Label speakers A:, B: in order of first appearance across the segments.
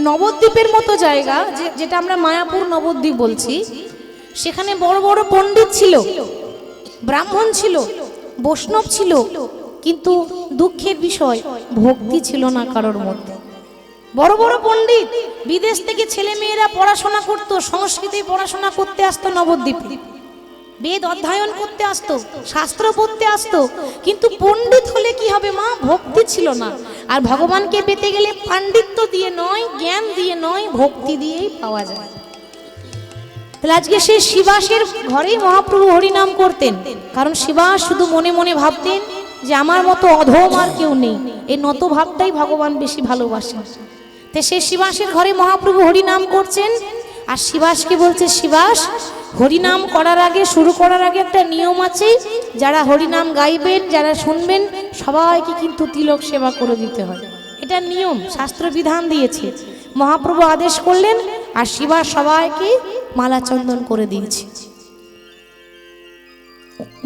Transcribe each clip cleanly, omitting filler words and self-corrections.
A: নবদ্বীপের মতো জায়গা, যেটা আমরা মায়াপুর নবদ্বীপ বলছি, সেখানে বড় বড় পণ্ডিত ছিল, ব্রাহ্মণ ছিল, বৈষ্ণব ছিল, কিন্তু দুঃখের বিষয় ভক্তি ছিল না কারোর মধ্যে। বড় বড় পণ্ডিত, বিদেশ থেকে ছেলে মেয়েরা পড়াশোনা করতো, সংস্কৃতে পড়াশোনা করতে আসতো নবদ্বীপে, বেদ অধ্যয়ন করতে আসতো, শাস্ত্র পড়তে আসতো, কিন্তু পণ্ডিত হলে কি হবে মা? ভক্তি ছিল না। আর ভগবানকে পেতে গেলে পাণ্ডিত্য দিয়ে নয়, জ্ঞান দিয়ে নয়, ভক্তি দিয়েই পাওয়া যায়। তাহলে আজকে সেই শিবাসের ঘরেই মহাপ্রভু হরিনাম করতেন, কারণ শিবাস শুধু মনে মনে ভাবতেন যে আমার মতো অধম আর কেউ নেই। এই নত ভাবটাই ভগবান বেশি ভালোবাসেন। তো সেই শিবাসের ঘরে মহাপ্রভু হরিনাম করছেন, আর শিবাসকে বলছে, শিবাস হরিনাম করার আগে, শুরু করার আগে একটা নিয়ম আছে, যারা হরিনাম গাইবেন, যারা শুনবেন, সবাইকে কিন্তু তিলক সেবা করে দিতে হয়। এটা নিয়ম, শাস্ত্র বিধান দিয়েছে। মহাপ্রভু আদেশ করলেন, আর শিবাস সবাইকে মালা চন্দন করে দিয়েছে।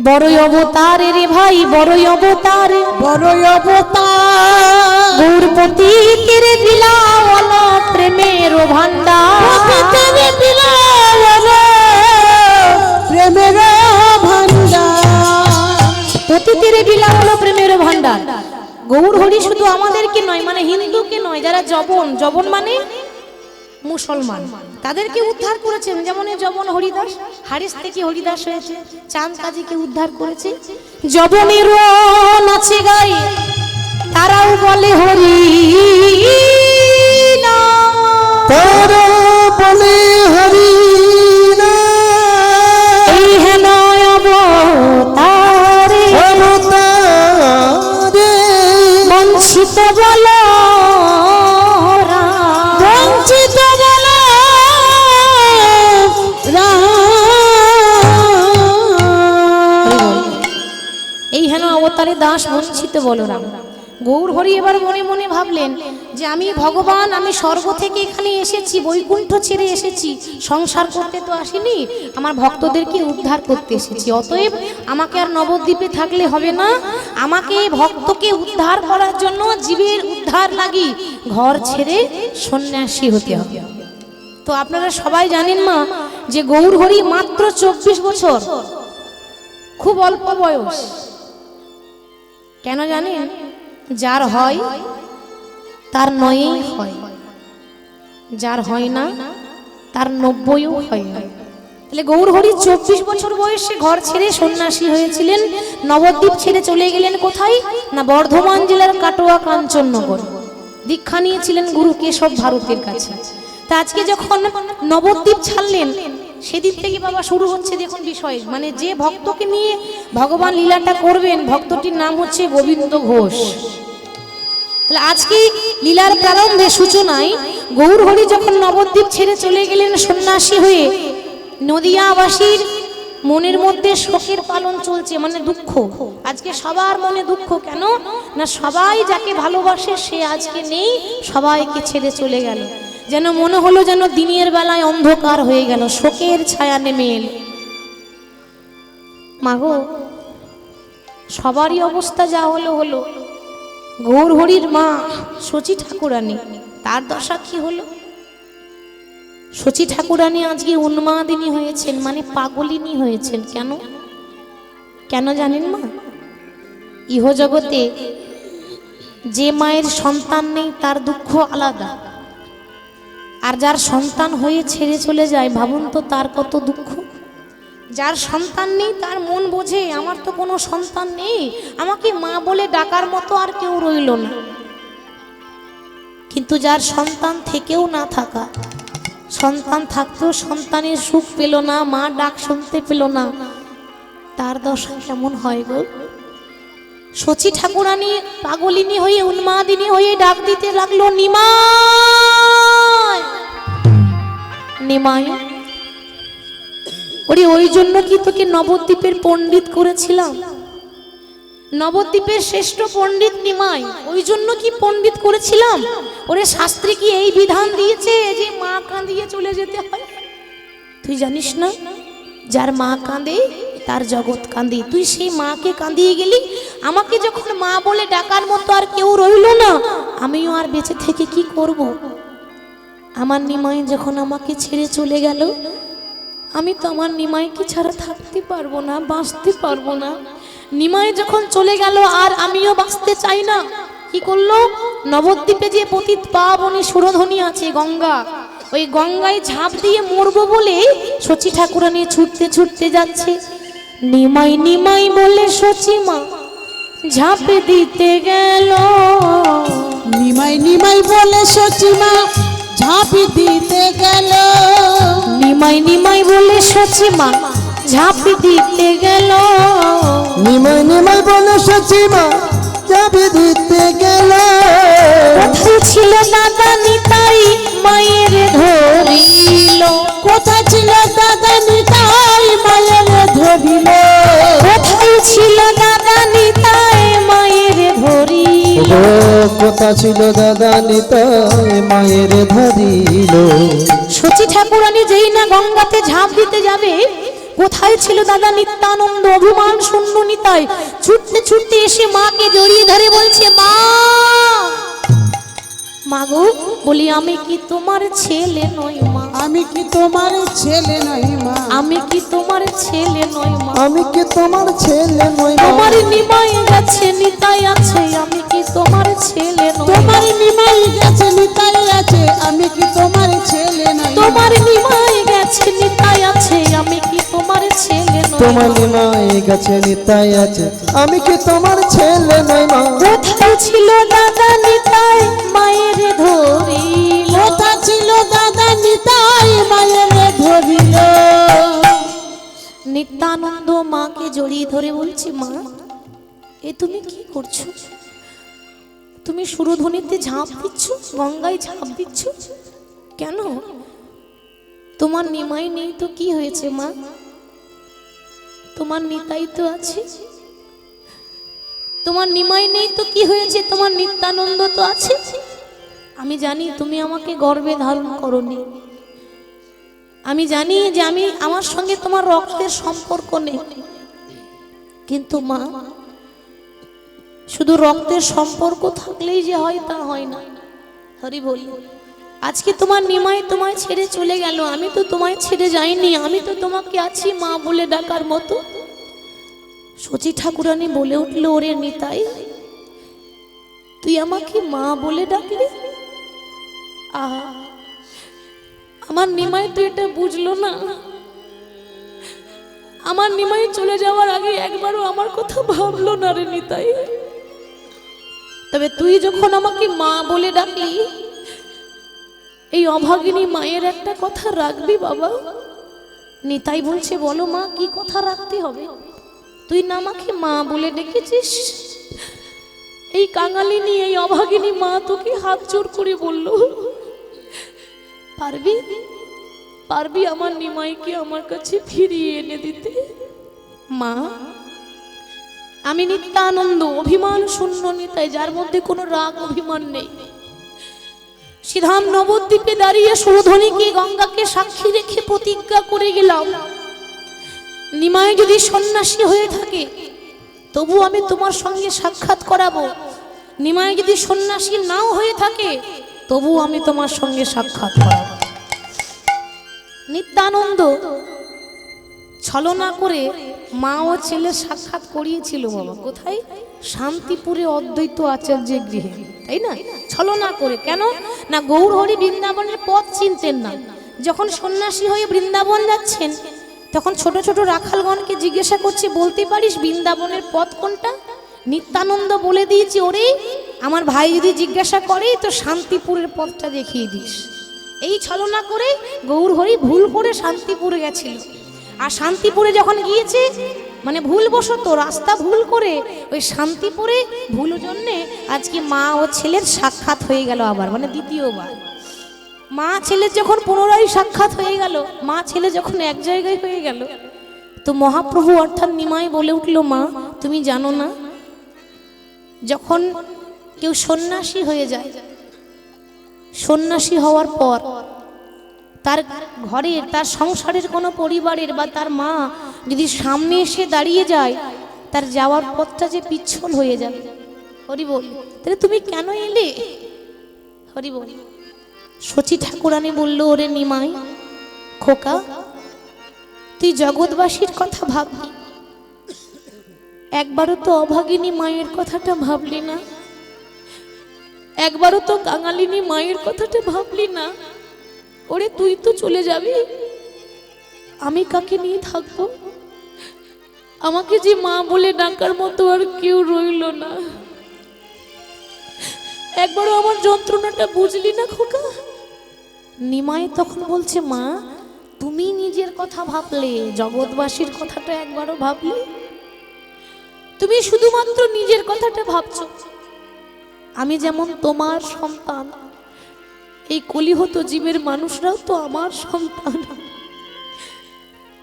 A: বড়ই অবতার রে ভাই, বড়ই অবতার, বড়ই অবতার, গৌরপতি তেরে বিলাওয়াল প্রেমের ভান্ডার, তেরে বিলাওয়াল প্রেমের ভান্ডার, পতি তেরে বিলাওয়াল প্রেমের ভান্ডার। গৌর হরি শুধু আমাদেরকে নয়, মানে হিন্দুকে নয়, যারা জবন, জবন মানে মুসলমান, তাদেরকে উদ্ধার করেছেন। যেমন এই জবন হরিদাস, হারিস থেকে হরিদাস হয়েছে, চাঁদ কাজীকে উদ্ধার করেছে। জবনের নাচে গাই তারাও বলে হরি নাম, তারাও বলে হরি নাম। এই হেন অবতারে অবতারে বঞ্চিত বলো, অবতারে দাস বঞ্চিত বলরাম। গৌর হরি এবার মনে মনে ভাবলেন যে আমি ভগবান, আমি স্বর্গ থেকে এখানে এসেছি, বৈকুণ্ঠ ছেড়ে এসেছি, সংসার করতে তো আসিনি, আমার ভক্তদেরকে উদ্ধার করতে এসেছি। অতএব আমাকে আর নবদ্বীপে থাকলে হবে না, আমাকে ভক্তকে উদ্ধার করার জন্য, জীবের উদ্ধার লাগি ঘর ছেড়ে সন্ন্যাসী হতে হবে। তো আপনারা সবাই জানেন মা যে গৌর হরি মাত্র 24 বছর, খুব অল্প বয়স। কেন জানেন? যার হয় তার 9ই হয়, যার হয় না তার 90ও হয় না। তাহলে গৌর হরি 24 বছর বয়সে ঘর ছেড়ে সন্ন্যাসী হয়েছিলেন, নবদ্বীপ ছেড়ে চলে গেলেন কোথায় না বর্ধমান জেলার কাটোয়া কাঞ্চননগর। দীক্ষা নিয়েছিলেন গুরু কেশব ভারতের কাছে। তা আজকে যখন নবদ্বীপ ছাড়লেন, সেদিন থেকে বাবা শুরু হচ্ছে দেখুন বিষয়, মানে যে ভক্তকে নিয়ে ভগবান লীলাটা করবেন, ভক্তটির নাম হচ্ছে গোবিন্দ ঘোষ। তাহলে আজকে লীলার প্রারম্ভে সূচনায় গৌর হরি যখন নবদ্বীপ ছেড়ে চলে গেলেন সন্ন্যাসী হয়ে, নদিয়াবাসীর মনের মধ্যে শোকের পালন চলছে, মানে দুঃখ। আজকে সবার মনে দুঃখ, কেন না সবাই যাকে ভালোবাসে সে আজকে নেই, সবাইকে ছেড়ে চলে গেল। যেন মনে হলো যেন দিনের বেলায় অন্ধকার হয়ে গেল, শোকের ছায়া নেমে এলো। মাগো, সবারই অবস্থা যা হলো হলো, গৌর হরির মা শচী ঠাকুরানী, তার দশা কি হলো? শচী ঠাকুরানী আজকে উন্মাদিনী হয়েছেন, মানে পাগলিনী হয়েছেন। কেন কেন জানেন মা? ইহজগতে যে মায়ের সন্তান নেই তার দুঃখ আলাদা, আর যার সন্তান হয়ে ছেড়ে চলে যায়, ভাবুন তো তার কত দুঃখ। যার সন্তান নেই তার মন বোঝে আমার তো কোনো সন্তান নেই, আমাকে মা বলে ডাকার মতো আর কেউ রইল না। কিন্তু যার সন্তান থেকেও না থাকা, সন্তান থাকতেও সন্তানের সুখ পেল না, মা ডাক শুনতে পেল না, তার দশা কেমন হয় গো? শচী ঠাকুরানী পাগলিনী হয়ে, উন্মাদিনী হয়ে ডাক দিতে লাগলো, নিমাই নিমাই। ওরে ওই জন্য কি তোকে নবদ্বীপের পণ্ডিত করেছিলাম? নবদ্বীপের শ্রেষ্ঠ পণ্ডিত নিমাই, ওই জন্য কি পণ্ডিত করেছিলাম? ওরে শাস্ত্রে কি এই বিধান দিয়েছে যে মা কাঁদিয়ে চলে যেতে হয়? তুই জানিস না যার মা কাঁদে তার জগৎ কাঁদে? তুই সেই মাকে কাঁদিয়ে গেলি, আমাকে যখন মা বলে ডাকার মতো আর কেউ রইল না, আমিও আর বেঁচে থেকে কি করব? আমার নিমাই যখন আমাকে ছেড়ে চলে গেল, আমি তো আমার নিমাইকে ছাড়া থাকতে পারবো না, বাঁচতে পারবো না। নিমাই যখন চলে গেল আর আমিও বাঁচতে চাই না, কি করলো? নবদ্বীপে যে পতিত পাবনী সুরধনী আছে গঙ্গা, ওই গঙ্গায় ঝাঁপ দিয়ে মরবো বলে সচি ঠাকুরানী ছুটতে ছুটতে যাচ্ছে। নিমাই নিমাই বলে সচি মা ঝাঁপ দিতে গেল।
B: নিমাই নিমাই বলে সচি মা ঝাঁপ দিতে গেল।
A: নিমাই নিমাই বলে সচি মা ঝাঁপ দিতে গেল।
C: নিমাই নিমাই বলে সচি মা ঝাঁপ দিতে গেল।
A: কোথায় ছিল দাদা নিতাই মায়ের ধরিল।
B: কোথায় ছিল দাদা নিতাই মায়ের ধরিল।
A: কোথায় ছিল দাদা নিতাই মায়ের ধরিল।
C: কোথা ছিল দাদা নিতাই মায়ের ধরিল।
A: সচি ঠাকুরানী যেই না গঙ্গাতে ঝাঁপ দিতে যাবে, কোথায় ছিল দাদা নিত্যানন্দ অভিমান শূন্য নিতাই ছুটতে ছুটতে এসে মাকে জড়িয়ে ধরে বলছে, মা মাগো, বলি আমি কি তোমার ছেলে নই মা?
B: আমি কি তোমার ছেলে নই মা?
A: আমি কি তোমার ছেলে নই মা?
C: আমি কি তোমার ছেলে নই মা?
A: তোমার নিমাই গেছে নিতাই আছে, আমি কি তোমার ছেলে নই?
B: তোমার নিমাই গেছে নিতাই আছে, আমি কি তোমার ছেলে নই?
A: তোমার নিমাই গেছে নিতাই আছে, আমি কি তোমার ছেলে নই?
C: তোমার নিমাই গেছে নিতাই আছে, আমি কি তোমার ছেলে নই মা?
A: কোথায় ছিল দাদা নিতাই মায়ের ধরিল।
B: কোথা ছিল দাদা নিতাই মায়ের ধরিল।
A: নিত্যানন্দ মাকে জড়িয়ে ধরে বলছে, মা এ তুমি কি করছো? তুমি সুরধনীতে ঝাঁপ দিচ্ছ, গঙ্গায় ঝাঁপ দিচ্ছ কেন? তোমার নিমাই নেই তো কি হয়েছে মা? তোমার নিতাই তো আছে। তোমার নিমাই নেই তো কি হয়েছে? তোমার নিত্যানন্দ তো আছে। আমি জানি তুমি আমাকে গর্ভে ধারণ করোনি, আমি জানি যে আমার সঙ্গে তোমার রক্তের সম্পর্ক নেই, কিন্তু মা শুধু রক্তের সম্পর্ক থাকলেই যে হয় তা হয় না। হরি বলি, আজকে তোমার নিমাই তোমায় ছেড়ে চলে গেল, আমি তো তোমায় ছেড়ে যাইনি, আমি তো তোমাকে আছি মা বলে ডাকার মতো। সচি ঠাকুরানী বলে উঠল, ওরে নিতাই, তুই আমাকে মা বলে ডাকলি? আহা, আমার নিমাই তো এটা বুঝলো না। আমার নিমাই চলে যাওয়ার আগে একবারও আমার কথা ভাবলো না রে নিতাই। তবে তুই যখন আমাকে মা বলে ডাকলি, এই অভাগিনী মায়ের একটা কথা রাখবি বাবা? নিতাই বলছে, বলো মা, কি কথা রাখতে হবে? তুই না আমাকে মা বলে ডেকেছিস, এই কাঙালিনী এই অভাগিনী মা তোকে হাত জোর করে বলল, পারবি পারবি আমার নিমাইকে আমার কাছে ফিরিয়ে এনে দিতে? মা, আমি নিত্যানন্দ অভিমান শূন্য নিতাই, যার মধ্যে কোনো রাগ অভিমান নেই, সিধাম নবদ্বীপে দাঁড়িয়ে সুরধনীকে গঙ্গাকে সাক্ষী রেখে প্রতিজ্ঞা করে গেলাম, নিমাই যদি সন্ন্যাসী হয়ে থাকে তবু আমি তোমার সঙ্গে সাক্ষাৎ করাবো, নিমাই যদি সন্ন্যাসী নাও হয়ে থাকে তবু আমি তোমার সঙ্গে সাক্ষাৎ করাবো। নিত্যানন্দ ছলনা করে মা ও ছেলে সাক্ষাৎ করিয়েছিল বাবা। কোথায়? শান্তিপুরে অদ্বৈত আচার্যের গৃহে, তাই না? ছলনা করে। কেন না? গৌরহরি বৃন্দাবনের পথ চিনতেন না। যখন সন্ন্যাসী হয়ে বৃন্দাবন যাচ্ছেন তখন ছোট ছোট রাখালগণকে জিজ্ঞাসা করছে, বলতে পারিস বৃন্দাবনের পথ কোনটা? নিত্যানন্দ বলে দিয়েছে, ওরে আমার ভাই যদি জিজ্ঞাসা করে তো শান্তিপুরের পথটা দেখিয়ে দিস। এই ছলনা করে গৌরহরি ভুল করে শান্তিপুরে গেছিল। আর শান্তিপুরে যখন গিয়েছে, মানে ভুলবশত রাস্তা ভুল করে ওই শান্তিপুরে ভুল জন্যে আজকে মা ও ছেলের সাক্ষাৎ হয়ে গেল আবার, মানে দ্বিতীয়বার। মা ছেলের যখন পুনরায় সাক্ষাৎ হয়ে গেল, মা ছেলে যখন এক জায়গায় হয়ে গেল, তো মহাপ্রভু অর্থাৎ নিমাই বলে উঠল, মা তুমি জানো না, যখন কেউ সন্ন্যাসী হয়ে যায়, সন্ন্যাসী হওয়ার পর তার ঘরের, তার সংসারের কোনো পরিবারের বা তার মা যদি সামনে এসে দাঁড়িয়ে যায়, তার যাওয়ার পথটা যে পিচ্ছল হয়ে যাবে। হরি বল, তাহলে তুমি কেন এলে? হরি বল, শচী ঠাকুরানী বলল, ওরে নিমাই খোকা, তুই জগৎবাসীর কথা ভাবলি, একবারও তো অভাগিনী মায়ের কথাটা ভাবলি না, একবারও তো কাঙালিনী মায়ের কথাটা ভাবলি না। ওরে তুই তো চলে যাবি, আমি কাকে নিয়ে থাকবো? আমাকে যে মা বলে ডাকার মতো আর কেউ রইল না। একবারও আমার যন্ত্রণাটা বুঝলি না খোকা? নিমাই তখন বলছে, মা তুমি নিজের কথা ভাবলে, জগৎবাসীর কথাটা একবারও ভাবলে? তুমি শুধুমাত্র নিজের কথাটা ভাবছো। আমি যেমন তোমার সন্তান, এই কলিহত জীবের মানুষরাও তো আমার সন্তান।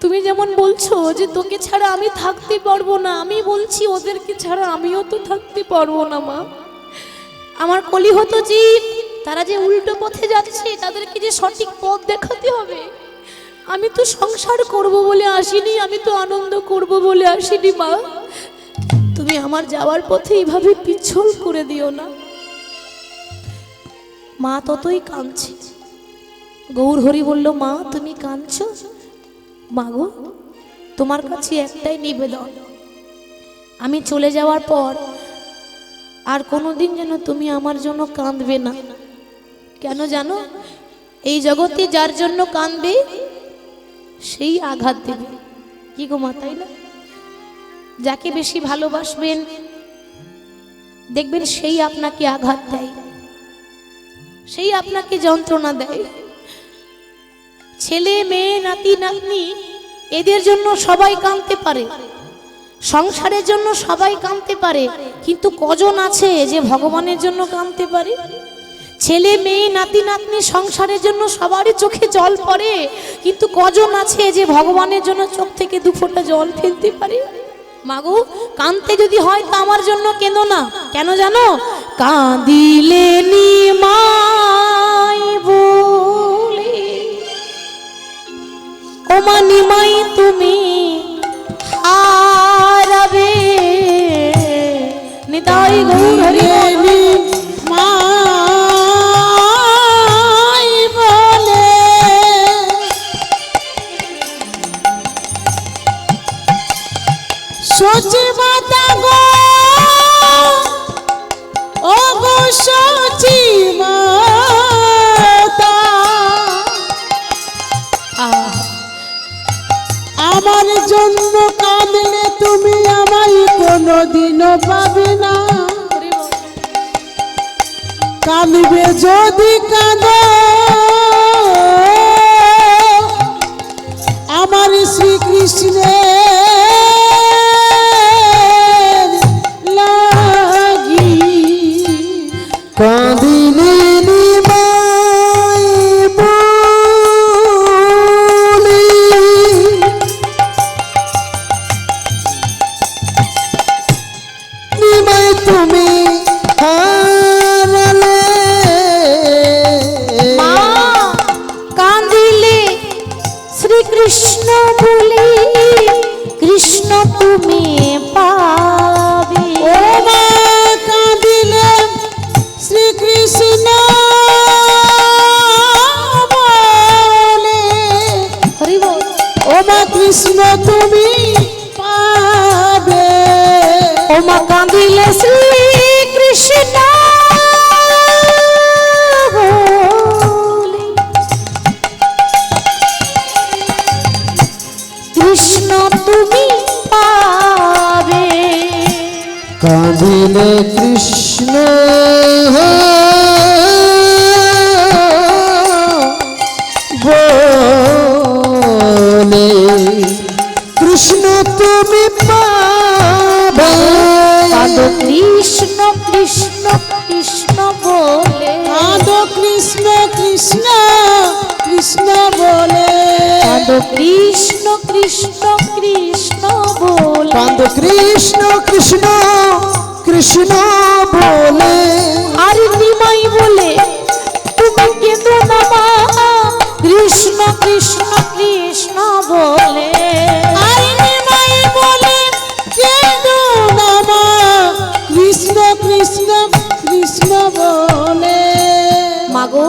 A: তুমি যেমন বলছো যে তোকে ছাড়া আমি থাকতে পারবো না, আমি বলছি ওদেরকে ছাড়া আমিও তো থাকতে পারবো না মা। আমার কলিহত জীব, তারা যে উল্টো পথে যাচ্ছে, তাদেরকে যে সঠিক পথ দেখাতে হবে। আমি তো সংসার করব বলে আসিনি, আমি তো আনন্দ করব বলে আসিনি মা। তুমি আমার যাওয়ার পথে এইভাবে পিছল করে দিও না। মা ততই কাঁদছে। গৌর হরি বলল, মা তুমি কাঁদছো? মা গো, তোমার কাছে একটাই নিবেদন, আমি চলে যাওয়ার পর আর কোনোদিন যেন তুমি আমার জন্য কাঁদবে না। কেন জানো? এই জগতে যার জন্য কাঁদবে সেই আঘাত দেবে। কি গো মা, তাই না? যাকে বেশি ভালোবাসবেন দেখবেন সেই আপনাকে আঘাত দেয়, সেই আপনাকে যন্ত্রণা দেয়। ছেলে মেয়ে নাতি নাতনি এদের জন্য সবাই কাঁদতে পারে, সংসারের জন্য সবাই কাঁদতে পারে, কিন্তু কজন আছে যে ভগবানের জন্য কাঁদতে পারে? ছেলে মেয়ে নাতি নাতনি সংসারের জন্য সবারই চোখে জল পড়ে, কিন্তু কজন আছে যে ভগবানের জন্য চোখ থেকে দুফোঁটা জল ফেলতে পারে? মাগো, কাঁদতে যদি হয় তা আমার জন্য কেঁদো না। কেন জানো? কাঁদিলে নিমাই বলে, ও মা নিমাই তুমি হারাবে। নিতাই গৌর হরি
B: মাই বলে সচি মাতা গো, ও গো সচি মাতা, আমার জন্য কাঁদলে তুমি আমায় কোনোদিনও পাবে না। কাঁদবে যদি কাঁদো আমার শ্রীকৃষ্ণের লাগি।
C: কাঁদিলে নিমাই বলে, নিমাই তুমি হারালে।
A: মা কাঁদিলে শ্রীকৃষ্ণ বলি, কৃষ্ণ তুমি পাবে।
B: ও মা কাঁদিলে শ্রীকৃষ্ণ বলে,
A: হরি বল।
B: ও মা কৃষ্ণ তুমি পাবে।
A: ও মা কাঁদিলে শ্রীকৃষ্ণ বলি, কৃষ্ণ তুমি পাবে।
C: কাঁদিলে কৃষ্ণ বলে, কৃষ্ণ তুমি পাবে।
A: কাঁদো কৃষ্ণ কৃষ্ণ কৃষ্ণ বলে,
B: কাঁদো কৃষ্ণ কৃষ্ণ কৃষ্ণ বলে,
A: কাঁদো কৃষ্ণ কৃষ্ণ কৃষ্ণ বলে।
C: কাঁদো কৃষ্ণ কৃষ্ণ কৃষ্ণ বলে।
A: আর নিমাই বলে, তুমি কেঁদো না মা, কৃষ্ণ কৃষ্ণ কৃষ্ণ বলে।
B: আর নিমাই বলে কেঁদো না মা, কৃষ্ণ কৃষ্ণ কৃষ্ণ বলে।
A: মাগো,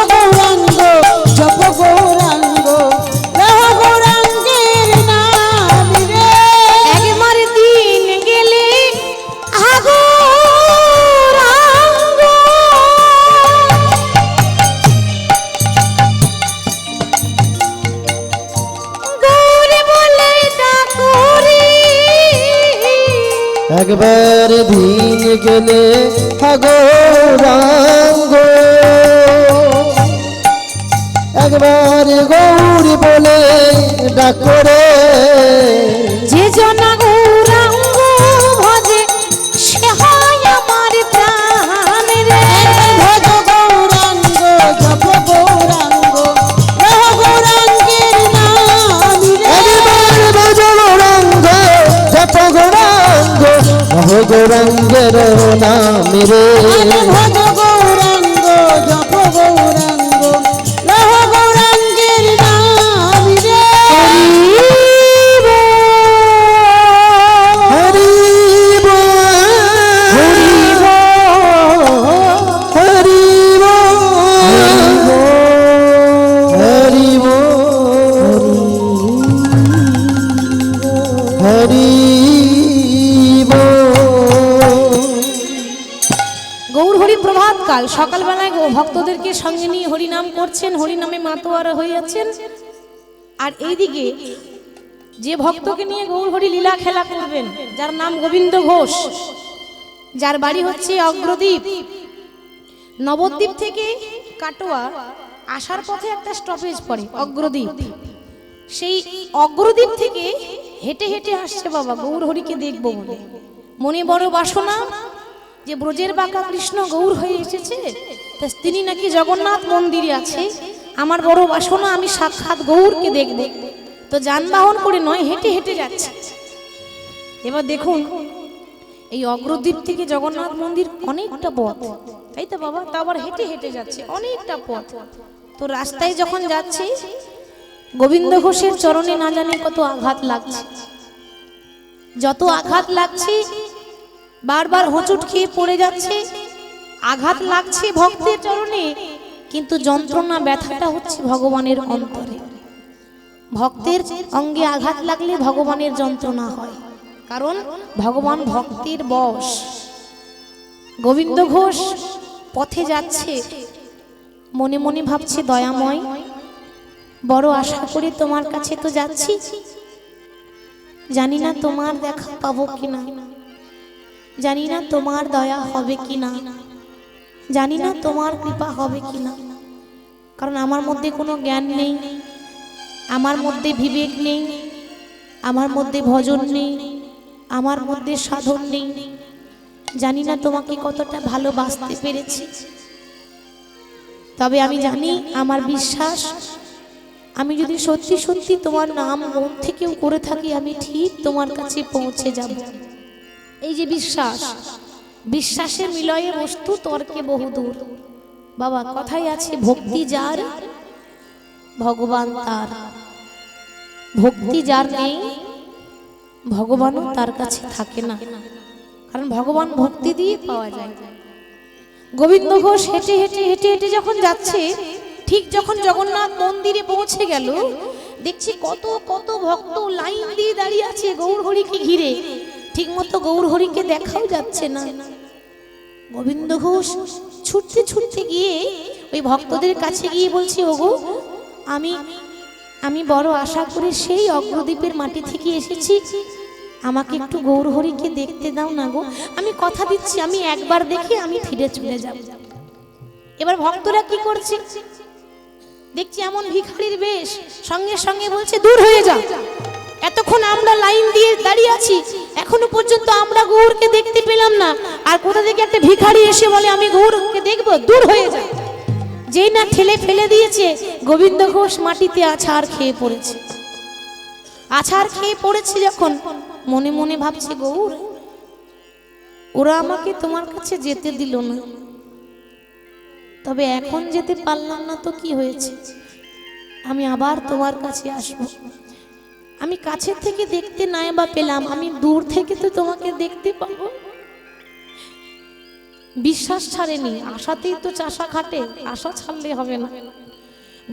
C: একবার দিন গেলে গৌরাঙ্গ একবার গৌরী বলে ডাক করে
A: যে জনা গৌরাঙ্গ ভজে সে হয় আমার প্রাণ রে।
B: ভজ গৌরাঙ্গ জপ গৌরাঙ্গ রহ গৌরাঙ্গের নাম রে।
C: একবার ভজ গৌরাঙ্গ জপ গৌরাঙ্গ রহ গৌরাঙ্গের নাম রে।
B: ভজ গৌরাঙ্গ জপ গৌরাঙ্গ রহ গৌরাঙ্গের নাম রে।
C: হরি বল হরি বল হরি বল হরি
A: গৌর হরি প্রভাত কাল সকালবেলায় ভক্তদেরকে সঙ্গে নিয়ে হরিনাম করছেন, হরিনামে মাতোয়ারা হয়ে যাচ্ছেন। আর এইদিকে যে ভক্তকে নিয়ে গৌর হরি লীলা খেলা করবেন, যার নাম গোবিন্দ ঘোষ, যার বাড়ি হচ্ছে অগ্রদ্বীপ, নবদ্বীপ থেকে কাটোয়া আসার পথে একটা স্টপেজ পড়ে অগ্রদ্বীপ। সেই অগ্রদ্বীপ থেকে হেঁটে হেঁটে আসছে বাবা গৌর হরিকে দেখবো বলে। মনে বড় বাসনা যে ব্রজের বাঁকা কৃষ্ণ গৌর হয়ে এসেছে, তা তিনি নাকি জগন্নাথ মন্দিরে আছে। আমার বড় বাসনা আমি সাক্ষাৎ গৌরকে দেখব। তো যানবাহন করে নয়, হেঁটে হেঁটে যাচ্ছে। এবার দেখুন এই অগ্রদ্বীপ থেকে জগন্নাথ মন্দির অনেকটা পথ, তাই তো বাবা? তা আবার হেঁটে হেঁটে যাচ্ছে অনেকটা পথ। তো রাস্তায় যখন যাচ্ছে গোবিন্দ ঘোষের চরণে না জানি কত আঘাত লাগছে। যত আঘাত লাগছে বারবার হোঁচট খেয়ে পড়ে যাচ্ছে, আঘাত লাগছে ভক্তের চরণে, কিন্তু যন্ত্রণা ব্যথাটা হচ্ছে ভগবানের অন্তরে। ভক্তের অঙ্গে আঘাত লাগলে ভগবানের যন্ত্রণা হয়, কারণ ভগবান ভক্তের বশ। গোবিন্দ ঘোষ পথে যাচ্ছে, মনে মনে ভাবছে দয়াময়, বড় আশা করে তোমার কাছে তো যাচ্ছি, জানি না তোমার দেখা পাবো কিনা, জানি না তোমার দয়া হবে কিনা, জানি না তোমার কৃপা হবে কিনা। কারণ আমার মধ্যে কোনো জ্ঞান নেই, আমার মধ্যে বিবেক নেই, আমার মধ্যে ভজন নেই, আমার মধ্যে সাধন নেই। জানি না তোমাকে কতটা ভালোবাসতে পেরেছি, তবে আমি জানি, আমার বিশ্বাস, আমি যদি সত্যি সত্যি তোমার নাম মন থেকেও করে থাকি, আমি ঠিক তোমার কাছে পৌঁছে যাব। এই যে বিশ্বাস, বিশ্বাসের মিলয়ে বস্তু তর্কে বহুদূর। বাবা কথাই আছে, ভক্তি যার ভগবান তার। ভক্তি যার নেই ভগবানও তার কাছে থাকে না, কারণ ভগবান ভক্তি দিয়ে পাওয়া যায়। গোবিন্দ ঘোষ হেঁটে হেঁটে হেঁটে হেঁটে যখন যাচ্ছে, ঠিক যখন জগন্নাথ মন্দিরে পৌঁছে গেল, দেখছি কত কত ভক্ত লাইন দিয়ে দাঁড়িয়ে আছে গৌর হরিকে ঘিরে। ঠিক মতো গৌর হরিকে দেখাও যাচ্ছে না। গোবিন্দ ঘোষ ছুটতে ছুটতে গিয়ে ওই ভক্তদের কাছে গিয়ে বলছে, ওগো আমি বড় আশা করে সেই অগ্রদ্বীপের মাটি থেকে এসেছি, আমাকে একটু গৌর হরিকে দেখতে দাও না গো। আমি কথা দিচ্ছি, আমি একবার দেখে আমি ফিরে চলে যাব। এবার ভক্তরা কি করছে দেখছি, এমন ভিখারির বেশ, সঙ্গে সঙ্গে বলছে, দূর হয়ে যাও, এতক্ষণ আমরা লাইন দিয়ে দাঁড়িয়ে আছি, এখনো পর্যন্ত আমরা গৌরকে দেখতে পেলাম না, আর কোথা থেকে একটা ভিখারি এসে বলে আমি গৌরকে দেখবো, দূর হয়ে যায়। যেই না ঠেলে ফেলে দিয়েছে, গোবিন্দ ঘোষ মাটিতে আছাড় খেয়ে পড়েছে। আছাড় খেয়ে পড়েছে যখন, মনে মনে ভাবছে, গৌর, ওরা আমাকে তোমার কাছে যেতে দিল না, তবে এখন যেতে পারলাম না তো কি হয়েছে, আমি আবার তোমার কাছে আসবো। আমি কাছের থেকে দেখতে নাই বা পেলাম, আমি দূর থেকে তো তোমাকে দেখতে পাবো। বিশ্বাস ছাড়েনি, আশাতেই তো চাষা খাটে, আশা ছাড়লে হবে না।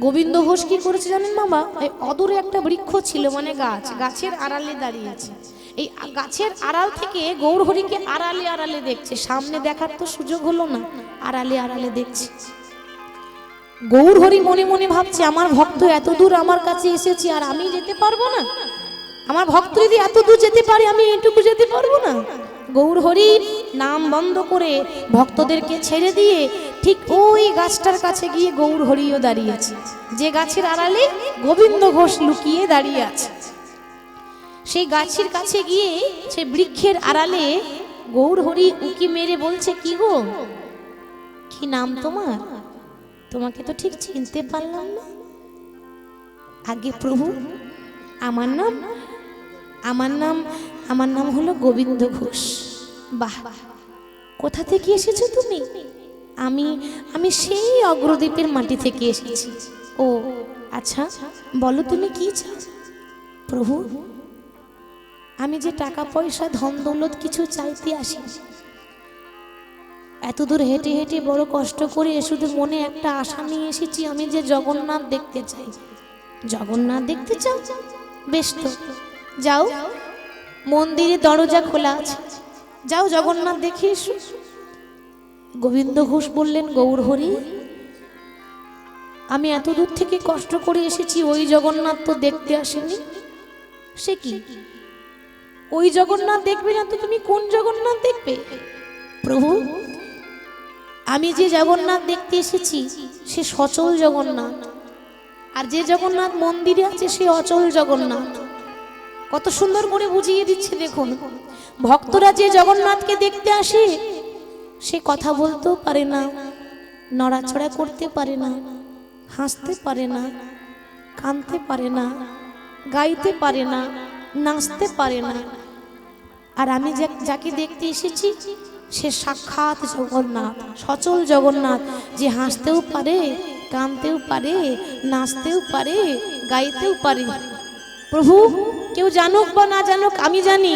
A: গোবিন্দ ঘোষ কি করেছে জানেন বাবা? এই অদূরে একটা বৃক্ষ ছিল, মানে গাছ, গাছের আড়ালে দাঁড়িয়েছে। এই গাছের আড়াল থেকে গৌর হরিকে আড়ালে আড়ালে দেখছে, সামনে দেখার তো সুযোগ হলো না, আড়ালে আড়ালে দেখছে। গৌর হরি মনে মনে ভাবছে, আমার ভক্ত এত দূর আমার কাছে এসেছে, আর আমি যেতে পারবো না? আমার ভক্ত যদি এত দূর যেতে পারে, আমি এটুকু যেতে পারবো না? গৌর হরি নাম বন্ধ করে ভক্তদেরকে ছেড়ে দিয়ে ঠিক ওই গাছটার কাছে গিয়ে গৌর হরিও দাঁড়িয়ে আছে, যে গাছের আড়ালে গোবিন্দ ঘোষ লুকিয়ে দাঁড়িয়ে আছে। সেই গাছের কাছে গিয়ে সেই বৃক্ষের আড়ালে গৌর হরি উকি মেরে বলছে, কি গো, কি নাম তোমার? তোমাকে তো ঠিক চিনতে পারলাম না। আগে প্রভু, আমার নাম হলো গোবিন্দ ঘোষ। বাহ, কোথা থেকে এসেছো তুমি? আমি সেই অগ্রদ্বীপের মাটি থেকে এসেছি। ও আচ্ছা, বলো তুমি কি চাও? প্রভু, আমি যে টাকা পয়সা ধন দৌলত কিছু চাইতে আসি, এত দূর হেঁটে হেঁটে বড় কষ্ট করে শুধু মনে একটা আশা নিয়ে এসেছি, আমি যে জগন্নাথ দেখতে চাই। জগন্নাথ দেখতে চাও? বেশ, তো যাও, মন্দিরে দরজা খোলা আছে, যাও জগন্নাথ দেখে এসো। গোবিন্দ ঘোষ বললেন, গৌর হরি, আমি এত দূর থেকে কষ্ট করে এসেছি, ওই জগন্নাথ তো দেখতে আসেনি। সে কি, ওই জগন্নাথ দেখবে না তো তুমি কোন জগন্নাথ দেখবে? প্রভু, আমি যে জগন্নাথ দেখতে এসেছি সে সচল জগন্নাথ, আর যে জগন্নাথ মন্দিরে আছে সে অচল জগন্নাথ। কত সুন্দর করে বুঝিয়ে দিচ্ছে দেখুন। ভক্তরা যে জগন্নাথকে দেখতে আসে সে কথা বলতেও পারে না, নড়াচড়া করতে পারে না, হাসতে পারে না, কাঁদতে পারে না, গাইতে পারে না, নাচতে পারে না। আর আমি যাকে দেখতে এসেছি সে সাক্ষাৎ জগন্নাথ, সচল জগন্নাথ, যে হাসতেও পারে, কাঁদতেও পারে, নাচতেও পারে, গাইতেও পারে। প্রভু, কেউ জানুক বা না জানুক, আমি জানি